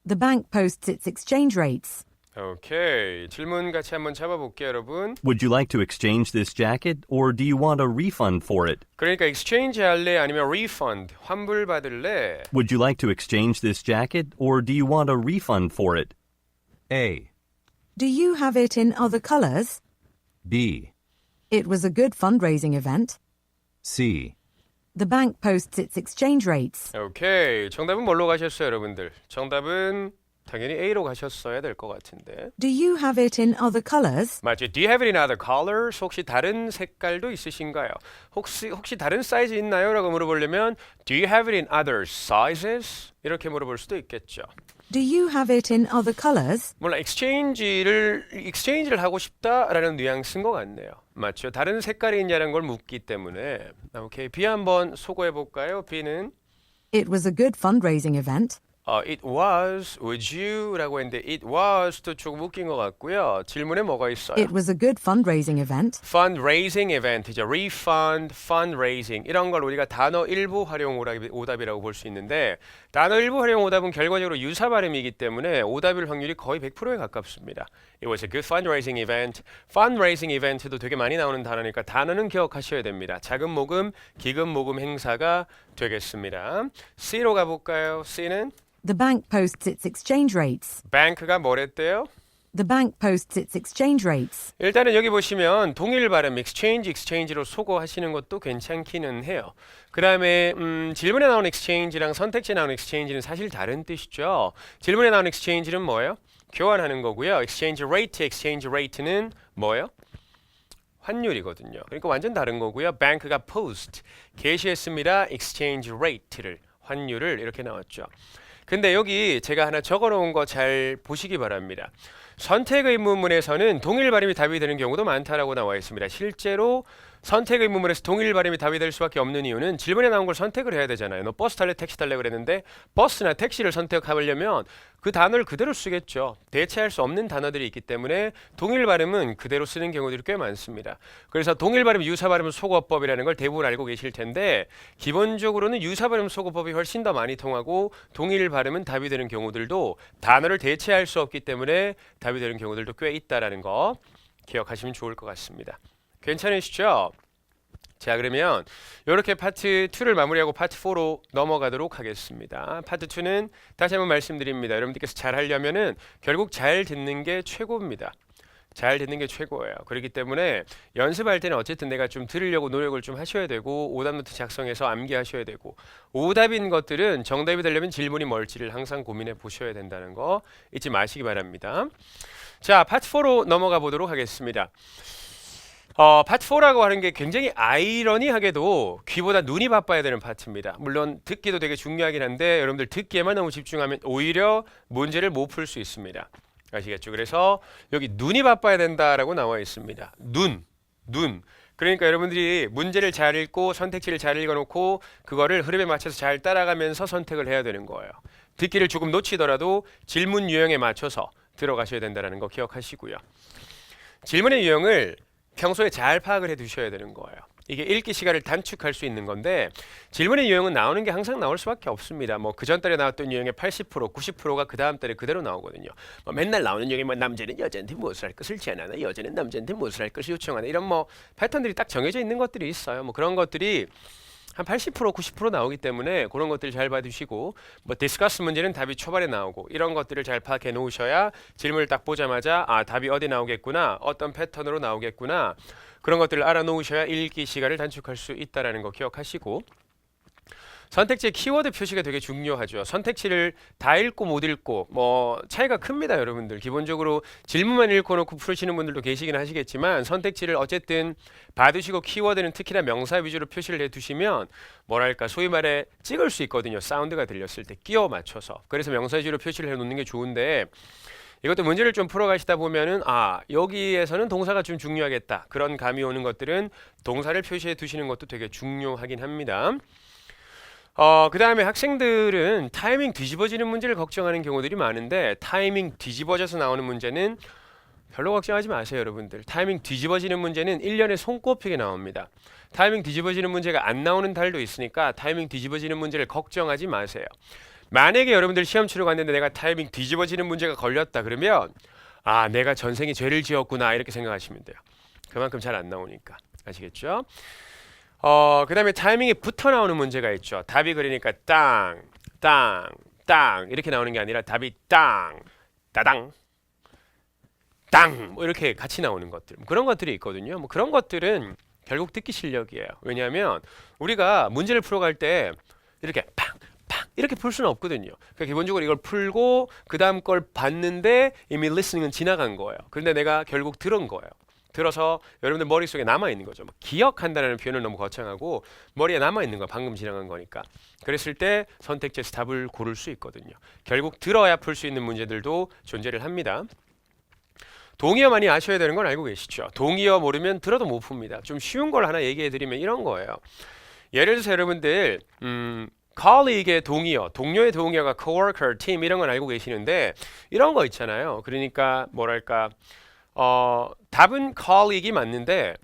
The bank posts its exchange rates. 오케이. 질문 같이 한번 잡아볼게요, 여러분. Would you like to exchange this jacket or do you want a refund for it? 그러니까 exchange 할래 아니면 refund, 환불 받을래? Would you like to exchange this jacket or do you want a refund for it? A. Do you have it in other colors? B. It was a good fundraising event. C. The bank posts its exchange rates. 오케이. 정답은 뭘로 가셨어요, 여러분들? 정답은 당연히 A로 가셨어야 될 것 같은데. Do you have it in other colors? 맞죠? Do you have it in other colors? 혹시 다른 색깔도 있으신가요? 혹시 다른 사이즈 있나요? 라고 물어보려면 Do you have it in other sizes? 이렇게 물어볼 수도 있겠죠. Do you have it in other colors? 몰라, exchange를 하고 싶다라는 뉘앙스인 것 같네요. 맞죠? 다른 색깔이 있냐는 걸 묻기 때문에. 오케이, B 한번 소거해 볼까요? B는 It was a good fundraising event. It was, would you? 라고 했는데 it was도 조금 웃긴 것 같고요. 질문에 뭐가 있어요? It was a good fundraising event. fundraising event이죠. refund, fundraising 이런 걸 우리가 단어 일부 활용 오답이라고 볼 수 있는데 단어 일부 활용 오답은 결과적으로 유사 발음이기 때문에 오답일 확률이 거의 100%에 가깝습니다. It was a good fundraising event. fundraising event도 되게 많이 나오는 단어니까 단어는 기억하셔야 됩니다. 자금 모금, 기금 모금 행사가 되겠습니다. C로 가볼까요? C는 The bank posts its exchange rates. bank가 뭐랬대요? The bank posts its exchange rates. 일단은 여기 보시면 동일 발음 exchange로 소거하시는 것도 괜찮기는 해요. 그 다음에 질문에 나온 exchange랑 선택지에 나온 exchange는 사실 다른 뜻이죠. 질문에 나온 exchange는 뭐예요? 교환하는 거고요. exchange rate는 뭐예요? 환율이거든요. 그러니까 완전 다른 거고요. bank가 post 게시했습니다. exchange rate를 환율을 이렇게 나왔죠. 근데 여기 제가 하나 적어 놓은 거 잘 보시기 바랍니다. 선택 의문문에서는 동일 발음이 답이 되는 경우도 많다라고 나와 있습니다. 실제로 선택 의문문에서 동일 발음이 답이 될 수밖에 없는 이유는 질문에 나온 걸 선택을 해야 되잖아요. 너 버스 탈래 택시 탈래 그랬는데 버스나 택시를 선택하려면 그 단어를 그대로 쓰겠죠. 대체할 수 없는 단어들이 있기 때문에 동일 발음은 그대로 쓰는 경우들이 꽤 많습니다. 그래서 동일 발음, 유사 발음 소거법이라는 걸 대부분 알고 계실 텐데 기본적으로는 유사 발음 소거법이 훨씬 더 많이 통하고 동일 발음은 답이 되는 경우들도 단어를 대체할 수 없기 때문에 답이 되는 경우들도 꽤 있다라는 거 기억하시면 좋을 것 같습니다. 괜찮으시죠? 자, 그러면 이렇게 파트 2를 마무리하고 파트 4로 넘어가도록 하겠습니다. 파트 2는 다시 한번 말씀드립니다. 여러분들께서 잘 하려면은 결국 잘 듣는 게 최고입니다. 잘 듣는 게 최고예요. 그렇기 때문에 연습할 때는 어쨌든 내가 좀 들으려고 노력을 좀 하셔야 되고 오답노트 작성해서 암기하셔야 되고 오답인 것들은 정답이 되려면 질문이 뭘지를 항상 고민해 보셔야 된다는 거 잊지 마시기 바랍니다. 자, 파트 4로 넘어가 보도록 하겠습니다. 파트 4라고 하는 게 굉장히 아이러니하게도 귀보다 눈이 바빠야 되는 파트입니다. 물론 듣기도 되게 중요하긴 한데 여러분들 듣기에만 너무 집중하면 오히려 문제를 못 풀 수 있습니다. 아시겠죠? 그래서 여기 눈이 바빠야 된다라고 나와 있습니다. 눈. 그러니까 여러분들이 문제를 잘 읽고 선택지를 잘 읽어놓고 그거를 흐름에 맞춰서 잘 따라가면서 선택을 해야 되는 거예요. 듣기를 조금 놓치더라도 질문 유형에 맞춰서 들어가셔야 된다는 거 기억하시고요. 질문의 유형을 평소에 잘 파악을 해 두셔야 되는 거예요. 이게 읽기 시간을 단축할 수 있는 건데 질문의 유형은 나오는 게 항상 나올 수밖에 없습니다. 뭐 그 전달에 나왔던 유형의 80%, 90%가 그 다음 달에 그대로 나오거든요. 뭐 맨날 나오는 유형이 뭐 남자는 여자한테 무엇을 할 것을 제안하나, 여자는 남자한테 무엇을 할 것을 요청하나 이런 뭐 패턴들이 딱 정해져 있는 것들이 있어요. 뭐 그런 것들이 한 80%, 90% 나오기 때문에 그런 것들 잘 봐두시고 뭐 디스커스 문제는 답이 초반에 나오고 이런 것들을 잘 파악해 놓으셔야 질문을 딱 보자마자 아 답이 어디 나오겠구나 어떤 패턴으로 나오겠구나 그런 것들을 알아놓으셔야 읽기 시간을 단축할 수 있다는 거 기억하시고 선택지의 키워드 표시가 되게 중요하죠. 선택지를 다 읽고 못 읽고 뭐 차이가 큽니다. 여러분들 기본적으로 질문만 읽고 놓고 푸시는 분들도 계시긴 하시겠지만 선택지를 어쨌든 받으시고 키워드는 특히나 명사 위주로 표시를 해두시면 뭐랄까 소위 말해 찍을 수 있거든요. 사운드가 들렸을 때 끼워 맞춰서. 그래서 명사 위주로 표시를 해놓는 게 좋은데 이것도 문제를 좀 풀어가시다 보면은 아 여기에서는 동사가 좀 중요하겠다. 그런 감이 오는 것들은 동사를 표시해 두시는 것도 되게 중요하긴 합니다. 그 다음에 학생들은 타이밍 뒤집어지는 문제를 걱정하는 경우들이 많은데 타이밍 뒤집어져서 나오는 문제는 별로 걱정하지 마세요. 여러분들 타이밍 뒤집어지는 문제는 1년에 손꼽히게 나옵니다. 타이밍 뒤집어지는 문제가 안 나오는 달도 있으니까 타이밍 뒤집어지는 문제를 걱정하지 마세요. 만약에 여러분들 시험 치러 갔는데 내가 타이밍 뒤집어지는 문제가 걸렸다 그러면 아 내가 전생에 죄를 지었구나 이렇게 생각하시면 돼요. 그만큼 잘 안 나오니까 아시겠죠? 그 다음에 타이밍이 붙어 나오는 문제가 있죠. 답이 그러니까 땅 이렇게 나오는 게 아니라 답이 땅 따당 땅 뭐 이렇게 같이 나오는 것들 그런 것들이 있거든요. 뭐 그런 것들은 결국 듣기 실력이에요. 왜냐하면 우리가 문제를 풀어갈 때 이렇게 팡 이렇게 풀 수는 없거든요. 그러니까 기본적으로 이걸 풀고 그 다음 걸 봤는데 이미 listening은 지나간 거예요. 그런데 내가 결국 들은 거예요. 들어서 여러분들 머릿속에 남아있는 거죠. 기억한다는 표현을 너무 거창하고 머리에 남아있는 거 방금 지나간 거니까. 그랬을 때 선택지에서 답을 고를 수 있거든요. 결국 들어야 풀 수 있는 문제들도 존재를 합니다. 동의어 많이 아셔야 되는 건 알고 계시죠? 동의어 모르면 들어도 못 풉니다. 좀 쉬운 걸 하나 얘기해 드리면 이런 거예요. 예를 들어서 여러분들 colleague의 동의어, 동료의 동의어가 coworker, team 이런 건 알고 계시는데 이런 거 있잖아요. 그러니까 뭐랄까 답은 colleague이 맞는데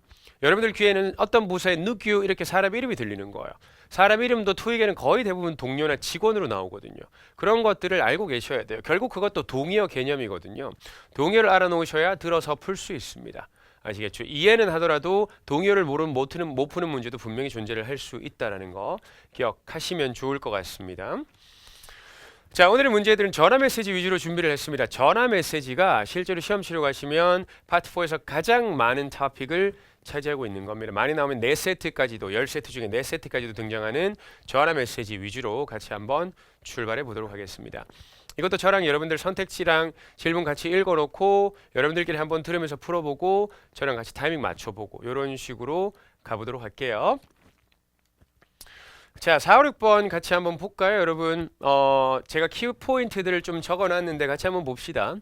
여러분들 귀에는 어떤 부서의 누구 이렇게 사람 이름이 들리는 거예요. 사람 이름도 토익에는 거의 대부분 동료나 직원으로 나오거든요. 그런 것들을 알고 계셔야 돼요. 결국 그것도 동의어 개념이거든요. 동의어를 알아놓으셔야 들어서 풀 수 있습니다. 아시겠죠? 이해는 하더라도 동의어를 못 푸는 문제도 분명히 존재를 할 수 있다는 거 기억하시면 좋을 것 같습니다. 자, 오늘의 문제들은 전화 메시지 위주로 준비를 했습니다. 전화 메시지가 실제로 시험 치러 가시면 파트 4에서 가장 많은 토픽을 차지하고 있는 겁니다. 많이 나오면 4세트까지도 10세트 중에 4세트까지도 등장하는 전화 메시지 위주로 같이 한번 출발해 보도록 하겠습니다. 이것도 저랑 여러분들 선택지랑 질문 같이 읽어놓고 여러분들끼리 한번 들으면서 풀어보고 저랑 같이 타이밍 맞춰보고 이런 식으로 가보도록 할게요. 자, 4, 5, 6번 같이 한번 볼까요, 여러분? 제가 키포인트들을 좀 적어놨는데 같이 한번 봅시다.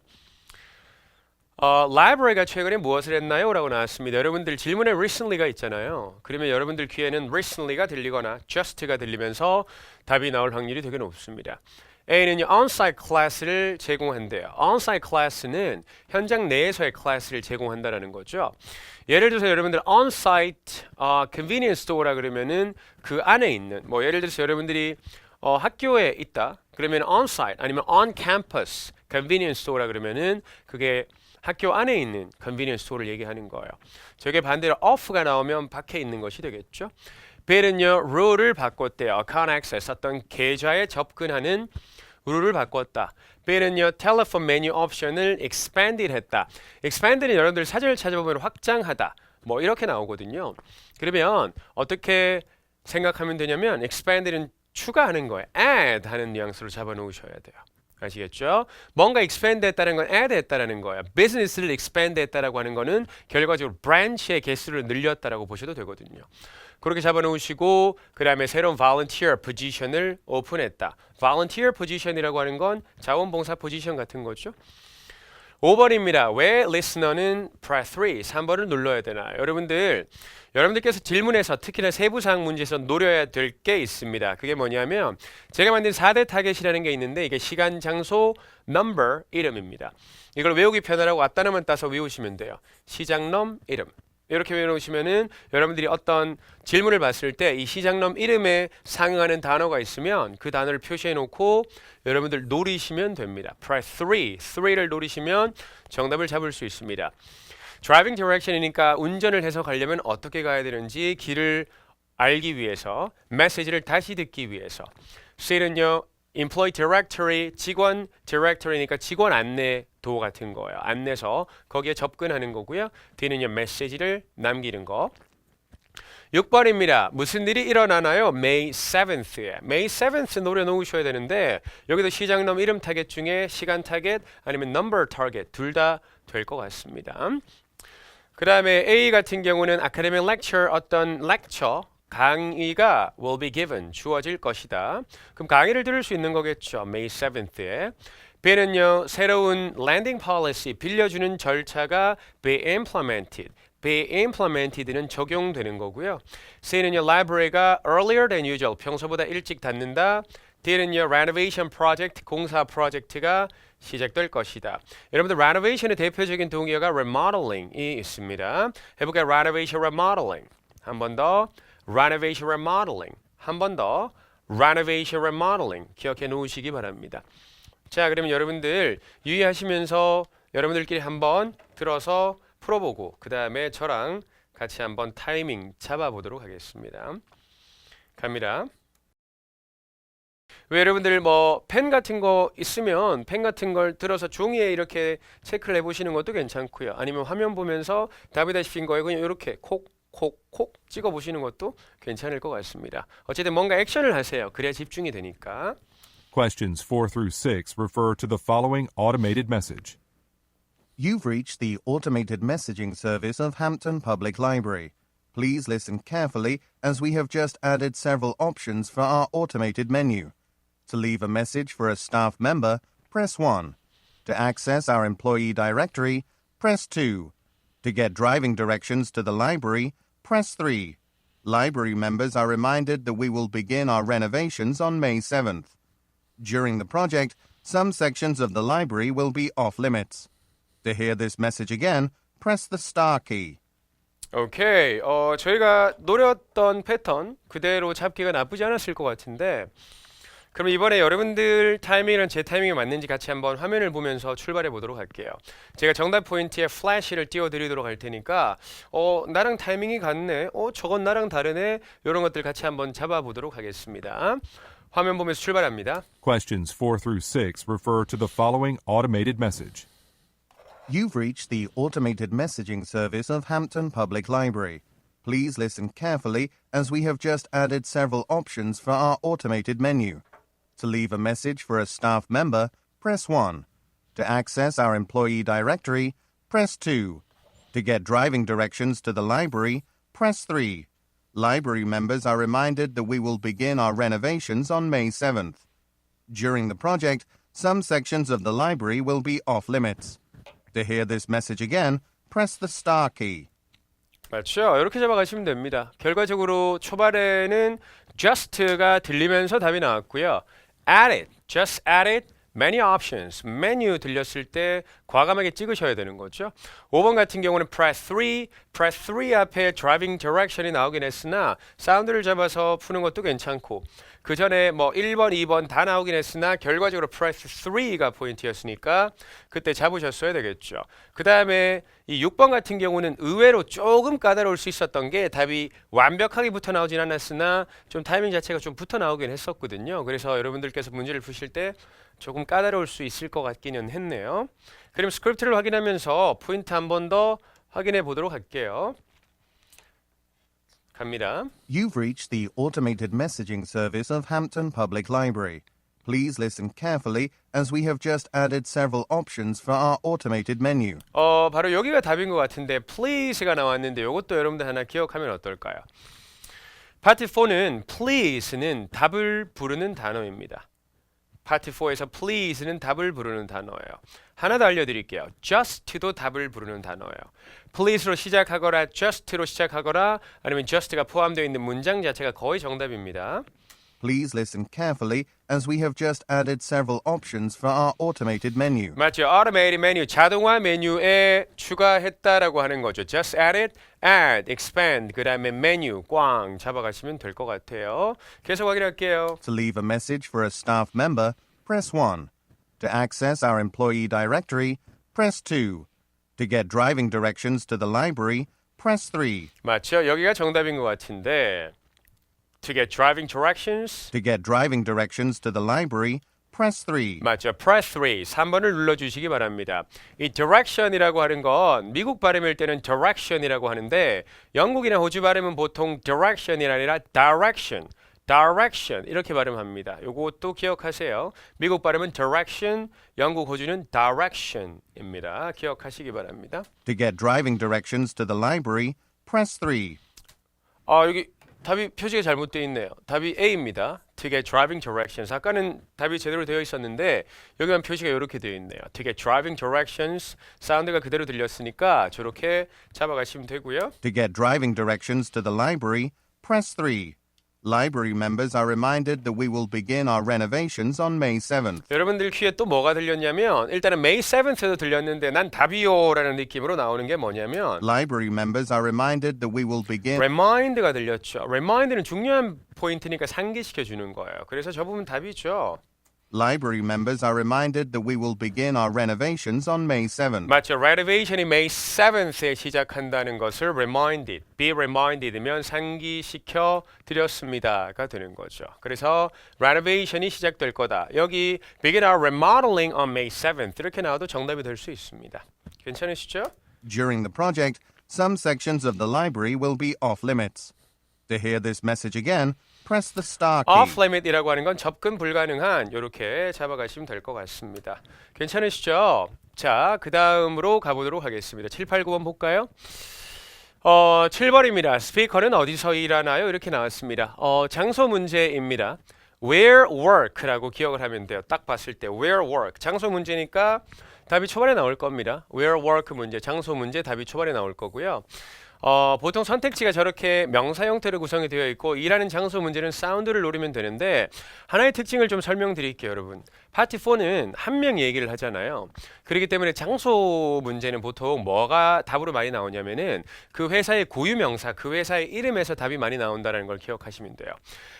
library가 최근에 무엇을 했나요? 라고 나왔습니다. 여러분들 질문에 recently가 있잖아요. 그러면 여러분들 귀에는 recently가 들리거나 just가 들리면서 답이 나올 확률이 되게 높습니다. A는요, on-site 클래스를 제공한대요. on-site 클래스는 현장 내에서의 클래스를 제공한다는 거죠. 예를 들어서 여러분들 on-site convenience store라 그러면은 그 안에 있는, 뭐 예를 들어서 여러분들이 학교에 있다. 그러면 on-site 아니면 on-campus convenience store라 그러면은 그게 학교 안에 있는 convenience store를 얘기하는 거예요. 저게 반대로 off가 나오면 밖에 있는 것이 되겠죠. 벨은요, 룰을 바꿨대요. account access, 어떤 계좌에 접근하는 룰을 바꿨다. 벨은요, telephone menu 옵션을 expanded 했다. expanded는 여러분들 사전을 찾아보면 확장하다. 뭐 이렇게 나오거든요. 그러면 어떻게 생각하면 되냐면 expanded는 추가하는 거예요. add 하는 뉘앙스로 잡아놓으셔야 돼요. 아시겠죠? 뭔가 expand 했다는 건 add 했다는 거예요. business를 expand 했다라고 하는 거는 결과적으로 branch의 개수를 늘렸다라고 보셔도 되거든요. 그렇게 잡아놓으시고 그 다음에 새로운 volunteer position을 오픈했다. volunteer position이라고 하는 건 자원봉사 포지션 같은 거죠. 5번입니다. 왜 listener는 press 3, 3번을 눌러야 되나? 여러분들께서 질문에서 특히나 세부사항 문제에서 노려야 될 게 있습니다. 그게 뭐냐면 제가 만든 4대 타겟이라는 게 있는데 이게 시간, 장소, number, 이름입니다. 이걸 외우기 편하라고 왔다나만 따서 외우시면 돼요. 시장넘, 이름. 이렇게 외우시면은 여러분들이 어떤 질문을 봤을 때 이 시장넘 이름에 상응하는 단어가 있으면 그 단어를 표시해 놓고 여러분들 노리시면 됩니다. Press 3를 노리시면 정답을 잡을 수 있습니다. Driving direction이니까 운전을 해서 가려면 어떻게 가야 되는지 길을 알기 위해서, 메시지를 다시 듣기 위해서. C는요, Employee Directory, 직원 Directory니까 직원 안내도 같은 거예요. 안내서 거기에 접근하는 거고요. D는요, 메시지를 남기는 거. 6번입니다. 무슨 일이 일어나나요? May 7th에. May 7th 노려놓으셔야 되는데 여기도 시장넘 이름 타겟 중에 시간 타겟 아니면 number 타겟 둘 다 될 것 같습니다. 그 다음에 A 같은 경우는 academic lecture, 어떤 lecture, 강의가 will be given, 주어질 것이다. 그럼 강의를 들을 수 있는 거겠죠. May 7th에. B는요, 새로운 landing policy, 빌려주는 절차가 be implemented. be implemented는 적용되는 거고요. C는요, library가 earlier than usual, 평소보다 일찍 닫는다. D는요, renovation project, 공사 프로젝트가 시작될 것이다. 여러분들 renovation의 대표적인 동의어가 remodeling이 있습니다. 해볼까요? renovation, remodeling. 한 번 더. renovation, remodeling. 한 번 더. renovation, remodeling. 기억해 놓으시기 바랍니다. 자, 그러면 여러분들 유의하시면서 여러분들끼리 한번 들어서 풀어보고 그 다음에 저랑 같이 한번 타이밍 잡아보도록 하겠습니다. 갑니다. 왜 여러분들 뭐 펜 같은 거 있으면 펜 같은 걸 들어서 종이에 이렇게 체크를 해보시는 것도 괜찮고요. 아니면 화면 보면서 답이다 싶은 거에 그냥 이렇게 콕 찍어보시는 것도 괜찮을 것 같습니다. 어쨌든 뭔가 액션을 하세요. 그래야 집중이 되니까. Questions 4 through 6 refer to the following automated message. You've reached the automated messaging service of Hampton Public Library. Please listen carefully as we have just added several options for our automated menu. To leave a message for a staff member, press 1. To access our employee directory, press 2. To get driving directions to the library, press 3. Library members are reminded that we will begin our renovations on May 7th. During the project, some sections of the library will be off limits. To hear this message again, press the star key. 오케이. 저희가 노렸던 패턴 그대로 잡기가 나쁘지 않았을 것 같은데 그럼 이번에 여러분들 타이밍이랑 제 타이밍이 맞는지 같이 한번 화면을 보면서 출발해 보도록 할게요. 제가 정답 포인트에 플래시를 띄워드리도록 할 테니까 나랑 타이밍이 같네. 저건 나랑 다르네. 이런 것들 같이 한번 잡아보도록 하겠습니다. 화면 보면서 출발합니다. Questions 4 through 6 refer to the following automated message. You've reached the automated messaging service of Hampton Public Library. Please listen carefully as we have just added several options for our automated menu. To leave a message for a staff member, press 1. To access our employee directory, press 2. To get driving directions to the library, press 3. Library members are reminded that we will begin our renovations on May 7th. During the project, some sections of the library will be off limits. To hear this message again, press the star key. 맞죠? 이렇게 잡아가시면 됩니다. 결과적으로 초반에는 just가 들리면서 답이 나왔고요. added, just added, many options, 메뉴 들렸을 때 과감하게 찍으셔야 되는 거죠. 5번 같은 경우는 press 3 앞에 driving direction이 나오긴 했으나 사운드를 잡아서 푸는 것도 괜찮고 그 전에 뭐 1번, 2번 다 나오긴 했으나 결과적으로 press 3가 포인트였으니까 그때 잡으셨어야 되겠죠. 그 다음에 이 6번 같은 경우는 의외로 조금 까다로울 수 있었던 게 답이 완벽하게 붙어 나오진 않았으나 좀 타이밍 자체가 좀 붙어 나오긴 했었거든요. 그래서 여러분들께서 문제를 푸실 때 조금 까다로울 수 있을 것 같기는 했네요. 그럼 스크립트를 확인하면서 포인트 한 번 더 확인해 보도록 할게요. 갑니다. You've reached the automated messaging service of Hampton Public Library. Please listen carefully as we have just added several options for our automated menu. 바로 여기가 답인 것 같은데 please가 나왔는데 이것도 여러분들 하나 기억하면 어떨까요? 파트 4는 please는 답을 부르는 단어입니다. 파트 4에서 please는 답을 부르는 단어예요. 하나 더 알려드릴게요. just도 답을 부르는 단어예요. please로 시작하거나 just로 시작하거나 아니면 just가 포함되어 있는 문장 자체가 거의 정답입니다. Please listen carefully as we have just added several options for our automated menu. 맞죠? automated 메뉴, 자동화 메뉴에 추가했다라고 하는 거죠. just added, add, expand, 그 다음에 메뉴, 꽝 잡아가시면 될 것 같아요. 계속 확인할게요. To leave a message for a staff member, press 1. To access our employee directory, press 2. To get driving directions to the library, press 3. 맞죠? 여기가 정답인 것 같은데 to get driving directions To get driving directions to the library, press 3. 맞죠? press 3, 3번을 눌러주시기 바랍니다. 이 direction이라고 하는 건 미국 발음일 때는 direction이라고 하는데 영국이나 호주 발음은 보통 direction이 아니라 direction 이렇게 발음합니다. 요것도 기억하세요. 미국 발음은 direction, 영국, 호주는 direction입니다. 기억하시기 바랍니다. To get driving directions to the library, press 3. 여기 답이 표시가 잘못되어 있네요. 답이 A입니다. To get driving directions. 아까는 답이 제대로 되어 있었는데 여기만 표시가 이렇게 되어 있네요. To get driving directions. 사운드가 그대로 들렸으니까 저렇게 잡아가시면 되고요. To get driving directions to the library, press 3. Library members are reminded that we will begin our renovations on May 7th. 여러분들 귀에 또 뭐가 들렸냐면 일단은 May 7th에도 들렸는데 난 답이요라는 느낌으로 나오는 게 뭐냐면 Library members are reminded that we will begin. remind가 들렸죠. remind는 중요한 포인트니까 상기시켜 주는 거예요. 그래서 저 부분 답이죠. Library members are reminded that we will begin our renovations on May 7th. 맞죠. renovation이 May 7th에 시작한다는 것을 be reminded면 상기시켜 드렸습니다가 되는 거죠. 그래서 renovation이 시작될 거다. 여기 begin our remodeling on May 7th 이렇게 나와도 정답이 될 수 있습니다. 괜찮으시죠? During the project, some sections of the library will be off limits. To hear this message again, press the star key. off limit이라고 하는 건 접근 불가능한 이렇게 잡아가시면 될 것 같습니다. 괜찮으시죠? 자, 그 다음으로 가보도록 하겠습니다. 7, 8, 9번 볼까요? 7번입니다. 스피커는 어디서 일하나요? 이렇게 나왔습니다. 장소 문제입니다. Where work라고 기억을 하면 돼요. 딱 봤을 때 where work. 장소 문제니까 답이 초반에 나올 겁니다. Where work 문제, 장소 문제 답이 초반에 나올 거고요. 보통 선택지가 저렇게 명사 형태로 구성이 되어 있고 일하는 장소 문제는 사운드를 노리면 되는데 하나의 특징을 좀 설명드릴게요, 여러분. 파트 4는 한 명 얘기를 하잖아요. 그렇기 때문에 장소 문제는 보통 뭐가 답으로 많이 나오냐면은 그 회사의 고유명사, 그 회사의 이름에서 답이 많이 나온다는 걸 기억하시면 돼요.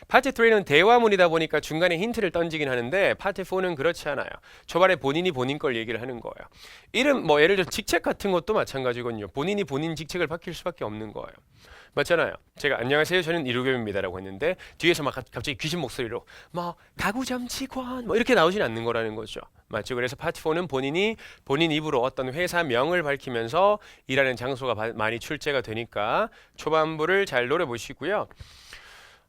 파트 3는 대화문이다 보니까 중간에 힌트를 던지긴 하는데 파트 4는 그렇지 않아요. 초반에 본인이 본인 걸 얘기를 하는 거예요. 이름, 뭐 예를 들어 직책 같은 것도 마찬가지거든요. 본인이 본인 직책을 밝힐 수밖에 없는 거예요. 맞잖아요. 제가 안녕하세요, 저는 이루겸입니다라고 했는데 뒤에서 막 갑자기 귀신 목소리로 뭐 가구점 직원 뭐 이렇게 나오진 않는 거라는 거죠. 맞죠? 그래서 파트 4는 본인이 본인 입으로 어떤 회사명을 밝히면서 일하는 장소가 많이 출제가 되니까 초반부를 잘 노려보시고요.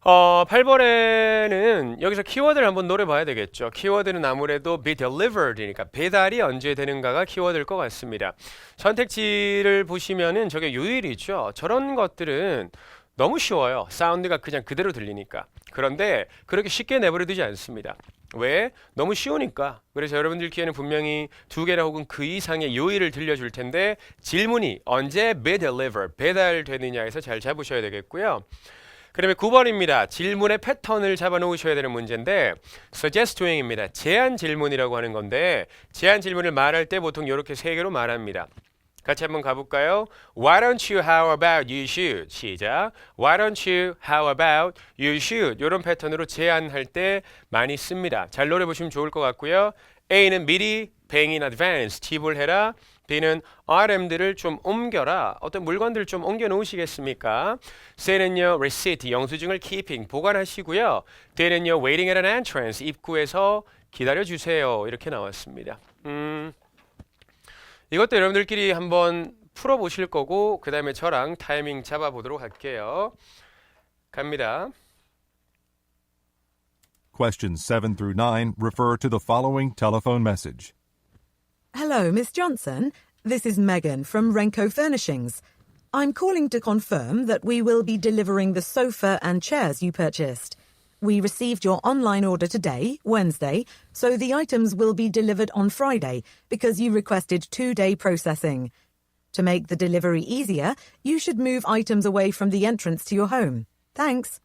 8번에는 여기서 키워드를 한번 노려봐야 되겠죠. 키워드는 아무래도 be delivered이니까 배달이 언제 되는가가 키워드일 것 같습니다. 선택지를 보시면은 저게 요일이죠. 저런 것들은 너무 쉬워요. 사운드가 그냥 그대로 들리니까. 그런데 그렇게 쉽게 내버려 두지 않습니다. 왜? 너무 쉬우니까. 그래서 여러분들 귀에는 분명히 2개나 혹은 그 이상의 요일을 들려줄 텐데 질문이 언제 be delivered, 배달되느냐에서 잘 잡으셔야 되겠고요. 그 다음에 9번입니다. 질문의 패턴을 잡아놓으셔야 되는 문제인데 suggest doing입니다. 제안 질문이라고 하는 건데 제안 질문을 말할 때 보통 이렇게 3개로 말합니다. 같이 한번 가볼까요? Why don't you, how about you should? 시작. Why don't you, how about you should? 이런 패턴으로 제안할 때 많이 씁니다. 잘 노려보시면 좋을 것 같고요. A는 미리 paying in advance, 지불해라. B는 RM들을 좀 옮겨라. 어떤 물건들을 좀 옮겨 놓으시겠습니까? C는요, receipt, 영수증을 keeping, 보관하시고요. D는요, waiting at an entrance, 입구에서 기다려주세요. 이렇게 나왔습니다. 이것도 여러분들끼리 한번 풀어보실 거고 그 다음에 저랑 타이밍 잡아보도록 할게요. 갑니다. Questions 7 through 9 refer to the following telephone message. Hello, Miss Johnson. This is Megan from Renko Furnishings. I'm calling to confirm that we will be delivering the sofa and chairs you purchased. We received your online order today, Wednesday, so the items will be delivered on Friday because you requested 2-day processing. To make the delivery easier, you should move items away from the entrance to your home. Thanks.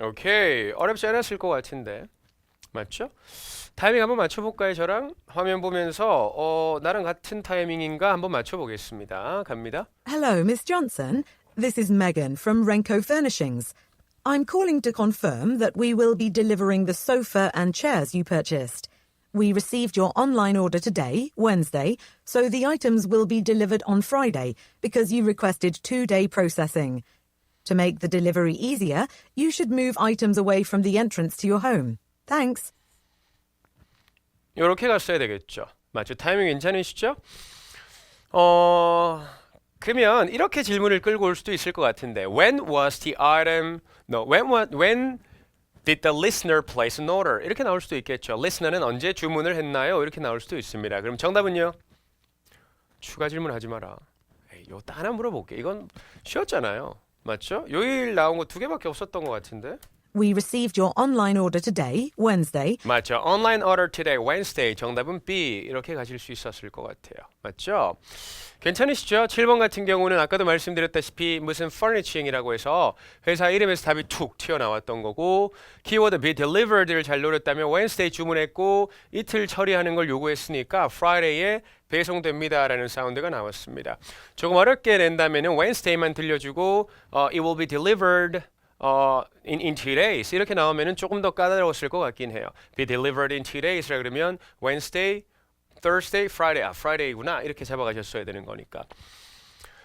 오케이. 어렵지 않았을 것 같은데. 맞죠? 타이밍 한번 맞춰볼까요, 저랑? 화면 보면서 나랑 같은 타이밍인가 한번 맞춰보겠습니다. 갑니다. Hello, Miss Johnson. This is Megan from Renko Furnishings. I'm calling to confirm that we will be delivering the sofa and chairs you purchased. We received your online order today, Wednesday, so the items will be delivered on Friday because you requested 2-day processing. To make the delivery easier, you should move items away from the entrance to your home. Thanks. 이렇게 갔어야 되겠죠. 맞죠? 타이밍 괜찮으시죠? 그러면 이렇게 질문을 끌고 올 수도 있을 것 같은데 when was the item when did the listener place an order? 이렇게 나올 수도 있겠죠. listener는 언제 주문을 했나요? 이렇게 나올 수도 있습니다. 그럼 정답은요? 추가 질문하지 마라. 에이, 이거 하나 물어볼게. 이건 쉬웠잖아요. 맞죠? 요일 나온 거 2개밖에 없었던 것 같은데. We received your online order today, Wednesday. 맞죠. Online order today, Wednesday. 정답은 B. 이렇게 가실 수 있었을 것 같아요. 맞죠? 괜찮으시죠? 7번 같은 경우는 아까도 말씀드렸다시피 무슨 furnishing이라고 해서 회사 이름에서 답이 툭 튀어나왔던 거고 키워드 be delivered를 잘 노렸다면 Wednesday 주문했고 이틀 처리하는 걸 요구했으니까 Friday에 배송됩니다 라는 사운드가 나왔습니다. 조금 어렵게 낸다면 Wednesday만 들려주고 it will be delivered in 2 days 이렇게 나오면은 조금 더 까다로웠을 것 같긴 해요. Be delivered in 2 days라 그러면 Wednesday, Thursday, Friday. Friday구나. 이렇게 잡아가셨어야 되는 거니까.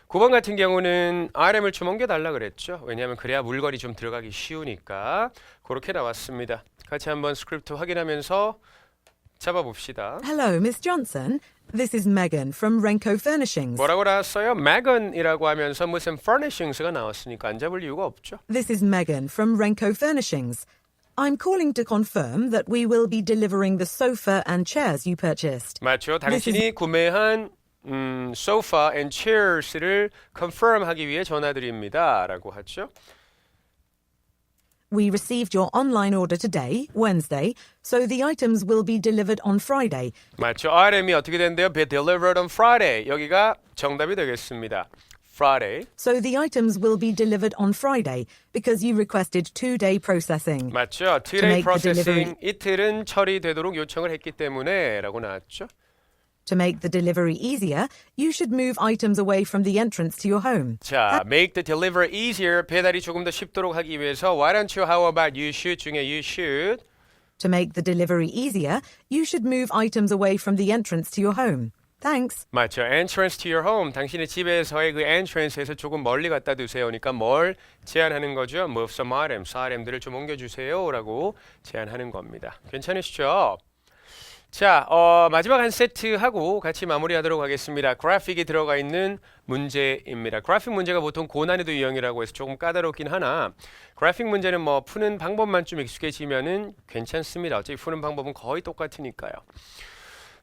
9번 같은 경우는 RM을 좀 옮겨달라 그랬죠. 왜냐하면 그래야 물건이 좀 들어가기 쉬우니까. 그렇게 나왔습니다. 같이 한번 스크립트 확인하면서 잡아봅시다. Hello, Miss Johnson. This is Megan from Renko Furnishings. 뭐라고 나왔어요? Megan이라고 하면서 무슨 furnishings가 나왔으니까 안 잡을 이유가 없죠. This is Megan from Renko Furnishings. I'm calling to confirm that we will be delivering the sofa and chairs you purchased. 맞죠. 당신이 구매한 sofa and chairs를 confirm하기 위해 전화드립니다. 라고 하죠. We received your online order today, Wednesday, so the items will be delivered on Friday. 맞죠. RM이 어떻게 된대요? Be delivered on Friday. 여기가 정답이 되겠습니다. Friday. So the items will be delivered on Friday because you requested 2-day processing. 맞죠. To 2-day make the processing. 이틀은 처리되도록 요청을 했기 때문에 라고 나왔죠. To make the delivery easier, you should move items away from the entrance to your home. 자, make the delivery easier. 배달이 조금 더 쉽도록 하기 위해서 Why don't you, how about you should 중에 you should. To make the delivery easier, you should move items away from the entrance to your home. Thanks. 맞죠. entrance to your home. 당신의 집에서의 그 entrance에서 조금 멀리 갖다 두세요니까 뭘 제안하는 거죠? Move some items. item들을 좀 옮겨주세요. 라고 제안하는 겁니다. 괜찮으시죠? 자, 마지막 한 세트 하고 같이 마무리하도록 하겠습니다. 그래픽이 들어가 있는 문제입니다. 그래픽 문제가 보통 고난이도 유형이라고 해서 조금 까다롭긴 하나 그래픽 문제는 뭐 푸는 방법만 좀 익숙해지면은 괜찮습니다. 어차피 푸는 방법은 거의 똑같으니까요.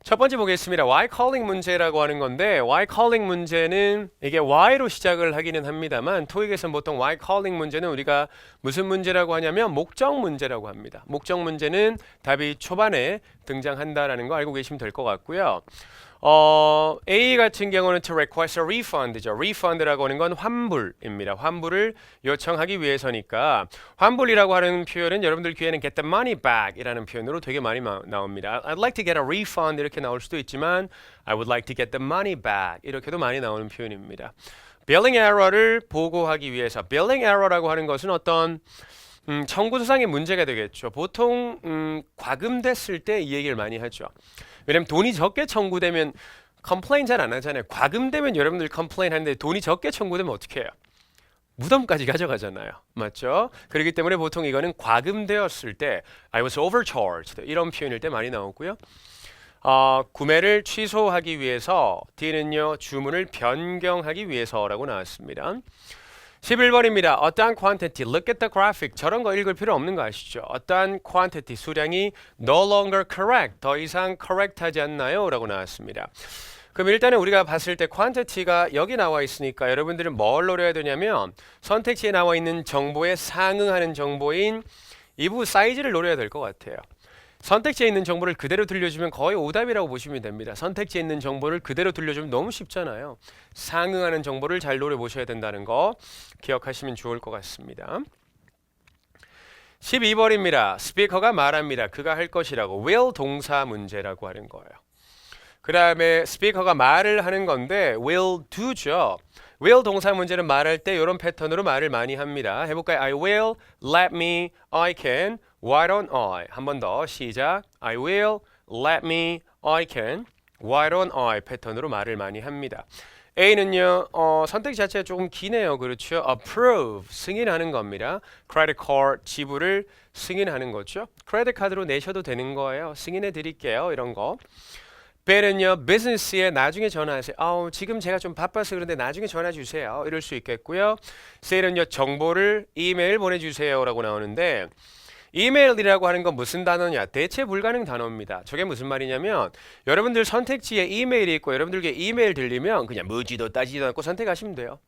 첫 번째 보겠습니다. why calling 문제라고 하는 건데 why calling 문제는 이게 why로 시작을 하기는 합니다만 토익에서는 보통 why calling 문제는 우리가 무슨 문제라고 하냐면 목적 문제라고 합니다. 목적 문제는 답이 초반에 등장한다라는 거 알고 계시면 될 것 같고요. A 같은 경우는 to request a refund죠. refund라고 하는 건 환불입니다. 환불을 요청하기 위해서니까 환불이라고 하는 표현은 여러분들 귀에는 get the money back 이라는 표현으로 되게 많이 나옵니다. I'd like to get a refund 이렇게 나올 수도 있지만 I would like to get the money back 이렇게도 많이 나오는 표현입니다. billing error를 보고하기 위해서 billing error라고 하는 것은 어떤 청구서상의 문제가 되겠죠. 보통 과금됐을 때 이 얘기를 많이 하죠. 왜냐면 돈이 적게 청구되면 컴플레인 잘 안 하잖아요. 과금되면 여러분들 컴플레인 하는데 돈이 적게 청구되면 어떻게 해요? 무덤까지 가져가잖아요. 맞죠? 그렇기 때문에 보통 이거는 과금되었을 때 I was overcharged 이런 표현일 때 많이 나오고요. 구매를 취소하기 위해서 D는요 주문을 변경하기 위해서라고 나왔습니다. 11번입니다. 어떠한 quantity, look at the graphic. 저런 거 읽을 필요 없는 거 아시죠? 어떠한 quantity, 수량이 no longer correct, 더 이상 correct 하지 않나요? 라고 나왔습니다. 그럼 일단은 우리가 봤을 때 quantity가 여기 나와 있으니까 여러분들은 뭘 노려야 되냐면 선택지에 나와 있는 정보에 상응하는 정보인 이부 사이즈를 노려야 될 것 같아요. 선택지에 있는 정보를 그대로 들려주면 거의 오답이라고 보시면 됩니다. 선택지에 있는 정보를 그대로 들려주면 너무 쉽잖아요. 상응하는 정보를 잘 노려보셔야 된다는 거 기억하시면 좋을 것 같습니다. 12번입니다. 스피커가 말합니다. 그가 할 것이라고 will 동사 문제라고 하는 거예요. 그 다음에 스피커가 말을 하는 건데 will do죠. will 동사 문제는 말할 때 이런 패턴으로 말을 많이 합니다. 해볼까요? I will, let me, I can, why don't I? 한 번 더 시작. I will, let me, I can, why don't I? 패턴으로 말을 많이 합니다. A는요 선택 자체가 조금 기네요. 그렇죠? approve 승인하는 겁니다. credit card 지불을 승인하는 거죠. 크레딧 카드로 내셔도 되는 거예요. 승인해 드릴게요. 이런 거. B는요 비즈니스에 나중에 전화하세요. 지금 제가 좀 바빠서 그런데 나중에 전화 주세요. 이럴 수 있겠고요. C는요 정보를 이메일 보내주세요 라고 나오는데 이메일이라고 하는 건 무슨 단어냐? 대체 불가능 단어입니다. 저게 무슨 말이냐면 여러분들 선택지에 이메일이 있고 여러분들께 이메일 들리면 그냥 묻지도 따지지도 않고 선택하시면 돼요.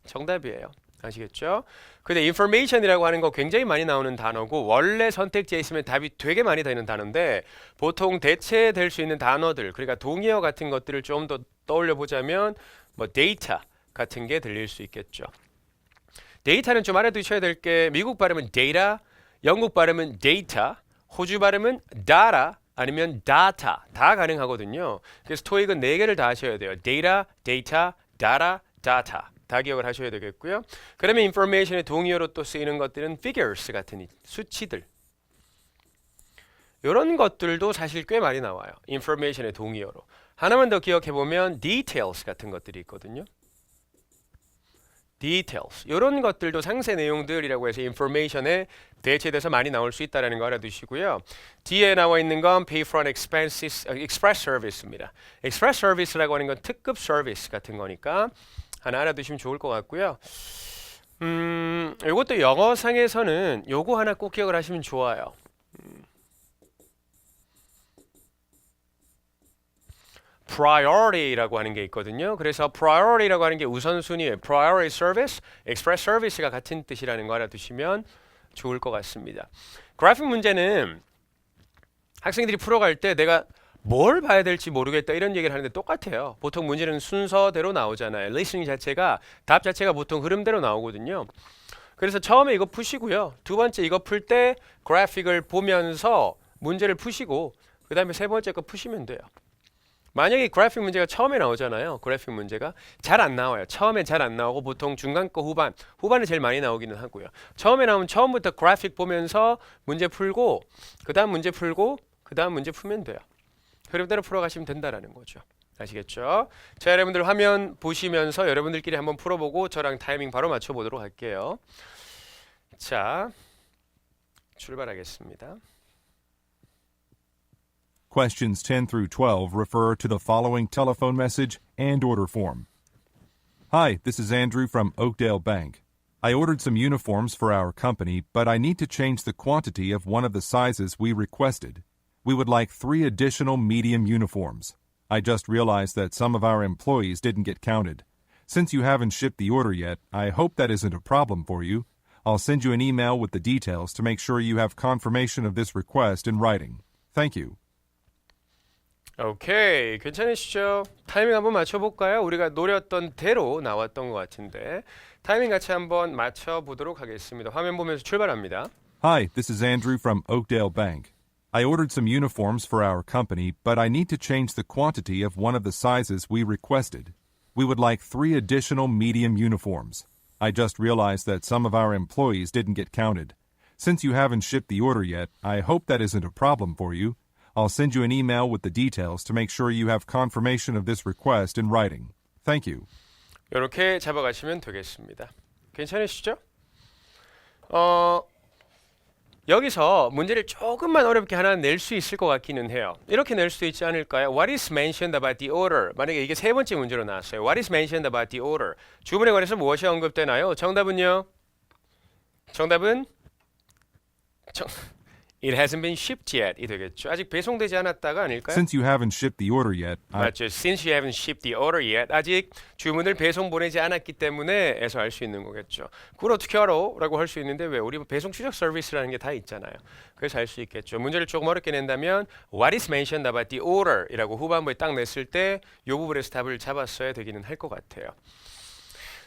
정답이에요. 아시겠죠? 근데 information이라고 하는 거 굉장히 많이 나오는 단어고 원래 선택지에 있으면 답이 되게 많이 되는 단어인데 보통 대체될 수 있는 단어들 그러니까 동의어 같은 것들을 좀 더 떠올려 보자면 뭐 데이터 같은 게 들릴 수 있겠죠. 데이터는 좀 알아두셔야 될 게 미국 발음은 data, 영국 발음은 data, 호주 발음은 data 아니면 data 다 가능하거든요. 그래서 토익은 4개를 다 하셔야 돼요. data, data, data, data 다 기억을 하셔야 되겠고요. 그러면 information의 동의어로 또 쓰이는 것들은 figures 같은 수치들 이런 것들도 사실 꽤 많이 나와요. information의 동의어로. 하나만 더 기억해보면 details 같은 것들이 있거든요. details 이런 것들도 상세 내용들이라고 해서 information에 대체돼서 많이 나올 수 있다는 거 알아두시고요. 뒤에 나와 있는 건 pay for an express service입니다. express service라고 하는 건 특급 서비스 같은 거니까 하나 알아두시면 좋을 것 같고요. 이것도 영어상에서는 요거 하나 꼭 기억을 하시면 좋아요. priority라고 하는 게 있거든요. 그래서 priority라고 하는 게 우선순위예요. priority service, express service가 같은 뜻이라는 거 알아두시면 좋을 것 같습니다. 그래픽 문제는 학생들이 풀어갈 때 내가 뭘 봐야 될지 모르겠다 이런 얘기를 하는데 똑같아요. 보통 문제는 순서대로 나오잖아요. 리스닝 자체가 답 자체가 보통 흐름대로 나오거든요. 그래서 처음에 이거 푸시고요. 두 번째 이거 풀 때 그래픽을 보면서 문제를 푸시고 그 다음에 세 번째 거 푸시면 돼요. 만약에 그래픽 문제가 처음에 나오잖아요. 그래픽 문제가 잘 안 나와요. 처음에 잘 안 나오고 보통 중간 거 후반에 제일 많이 나오기는 하고요. 처음에 나오면 처음부터 그래픽 보면서 문제 풀고 그 다음 문제 풀고 그 다음 문제 풀면 돼요. 흐름대로 풀어가시면 된다라는 거죠. 아시겠죠? 자, 여러분들 화면 보시면서 여러분들끼리 한번 풀어보고 저랑 타이밍 바로 맞춰보도록 할게요. 자, 출발하겠습니다. Questions 10 through 12 refer to the following telephone message and order form. Hi, this is Andrew from Oakdale Bank. I ordered some uniforms for our company, but I need to change the quantity of one of the sizes we requested. We would like 3 additional medium uniforms. I just realized that some of our employees didn't get counted. Since you haven't shipped the order yet, I hope that isn't a problem for you. I'll send you an email with the details to make sure you have confirmation of this request in writing. Thank you. 오케이, 괜찮으시죠? 타이밍 한번 맞춰볼까요? 우리가 노렸던 대로 나왔던 것 같은데 타이밍 같이 한번 맞춰보도록 하겠습니다. 화면 보면서 출발합니다. Hi, this is Andrew from Oakdale Bank. I ordered some uniforms for our company, but I need to change the quantity of one of the sizes we requested. We would like 3 additional medium uniforms. I just realized that some of our employees didn't get counted. Since you haven't shipped the order yet, I hope that isn't a problem for you. I'll send you an email with the details to make sure you have confirmation of this request in writing. Thank you. 이렇게 잡아가시면 되겠습니다. 괜찮으시죠? 여기서 문제를 조금만 어렵게 하나 낼 수 있을 것 같기는 해요. 이렇게 낼 수 있지 않을까요? What is mentioned about the order? 만약에 이게 세 번째 문제로 나왔어요. What is mentioned about the order? 주문에 관해서 무엇이 언급되나요? 정답은요? 정답은 It hasn't been shipped yet 이 되겠죠. 아직 배송되지 않았다가 아닐까요? Since you haven't shipped the order yet, 맞죠. Since you haven't shipped the order yet. 아직 주문을 배송 보내지 않았기 때문에 에서 알 수 있는 거겠죠. 그걸 어떻게 알아? 라고 할 수 있는데 왜? 우리 배송 추적 서비스라는 게 다 있잖아요. 그래서 알 수 있겠죠. 문제를 조금 어렵게 낸다면 What is mentioned about the order? 이라고 후반부에 딱 냈을 때 이 부분에서 답을 잡았어야 되기는 할 것 같아요.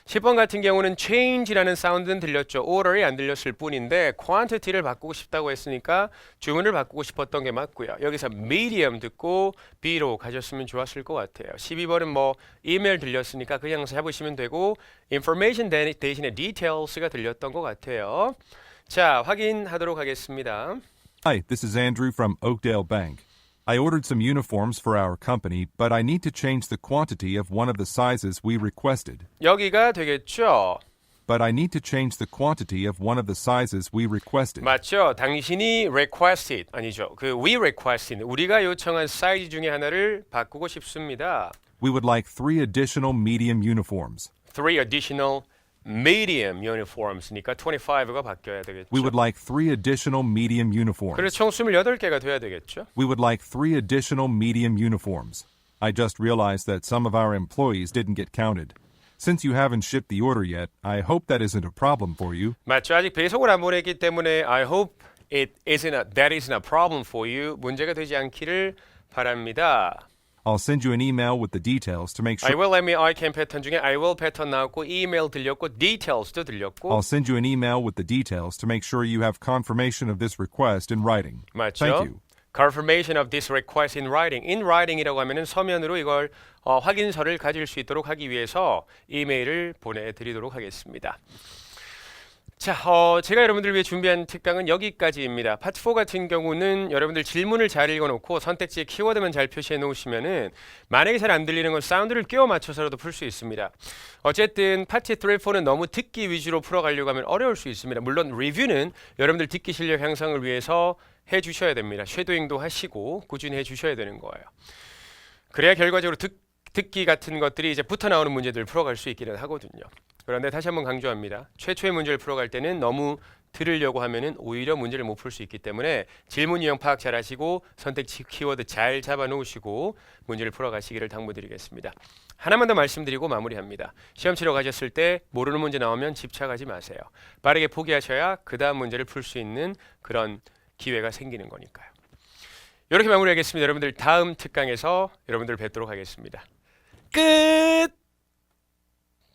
10번 같은 경우는 change라는 사운드는 들렸죠. order이 안 들렸을 뿐인데 quantity를 바꾸고 싶다고 했으니까 주문을 바꾸고 싶었던 게 맞고요. 여기서 medium 듣고 B로 가셨으면 좋았을 것 같아요. 12번은 뭐 이메일 들렸으니까 그냥 잡으시면 되고 information 대신에 details가 들렸던 것 같아요. 자, 확인하도록 하겠습니다. Hi, this is Andrew from Oakdale Bank. I ordered some uniforms for our company, but I need to change the quantity of one of the sizes we requested. 여기가 되겠죠. But I need to change the quantity of one of the sizes we requested. 맞죠. 당신이 requested 아니죠. we requested 우리가 요청한 사이즈 중에 하나를 바꾸고 싶습니다. We would like 3 additional medium uniforms. 3 additional medium uniforms니까 25가 바뀌어야 되겠죠. We would like 3 additional medium uniforms. 그래서 총 28개가 돼야 되겠죠. We would like 3 additional medium uniforms. I just realized that some of our employees didn't get counted. Since you haven't shipped the order yet, I hope that isn't a problem for you. 맞죠. 아직 배송을 안 보냈기 때문에 I hope that isn't a problem for you. 문제가 되지 않기를 바랍니다. I'll send you an email with the details to make I sure. will, I can 패턴 중에 I will 패턴 나왔고 이메일 들렸고 details도 들렸고 I'll send you an email with the details to make sure you have confirmation of this request in writing. 맞죠? Thank you. Confirmation of this request in writing. In writing이라고 하면은 서면으로 이걸 확인서를 가질 수 있도록 하기 위해서 이메일을 보내드리도록 하겠습니다. 자, 제가 여러분들을 위해 준비한 특강은 여기까지입니다. 파트 4 같은 경우는 여러분들 질문을 잘 읽어놓고 선택지에 키워드만 잘 표시해 놓으시면은 만약에 잘 안 들리는 건 사운드를 끼워 맞춰서라도 풀 수 있습니다. 어쨌든 파트 3, 4는 너무 듣기 위주로 풀어가려고 하면 어려울 수 있습니다. 물론 리뷰는 여러분들 듣기 실력 향상을 위해서 해주셔야 됩니다. 쉐도잉도 하시고 꾸준히 해주셔야 되는 거예요. 그래야 결과적으로 듣기 같은 것들이 이제 붙어 나오는 문제들을 풀어갈 수 있기는 하거든요. 그런데 다시 한번 강조합니다. 최초의 문제를 풀어갈 때는 너무 들으려고 하면은 오히려 문제를 못 풀 수 있기 때문에 질문 유형 파악 잘 하시고 선택지 키워드 잘 잡아 놓으시고 문제를 풀어가시기를 당부드리겠습니다. 하나만 더 말씀드리고 마무리합니다. 시험 치러 가셨을 때 모르는 문제 나오면 집착하지 마세요. 빠르게 포기하셔야 그 다음 문제를 풀 수 있는 그런 기회가 생기는 거니까요. 이렇게 마무리하겠습니다. 여러분들 다음 특강에서 여러분들 뵙도록 하겠습니다. 끝!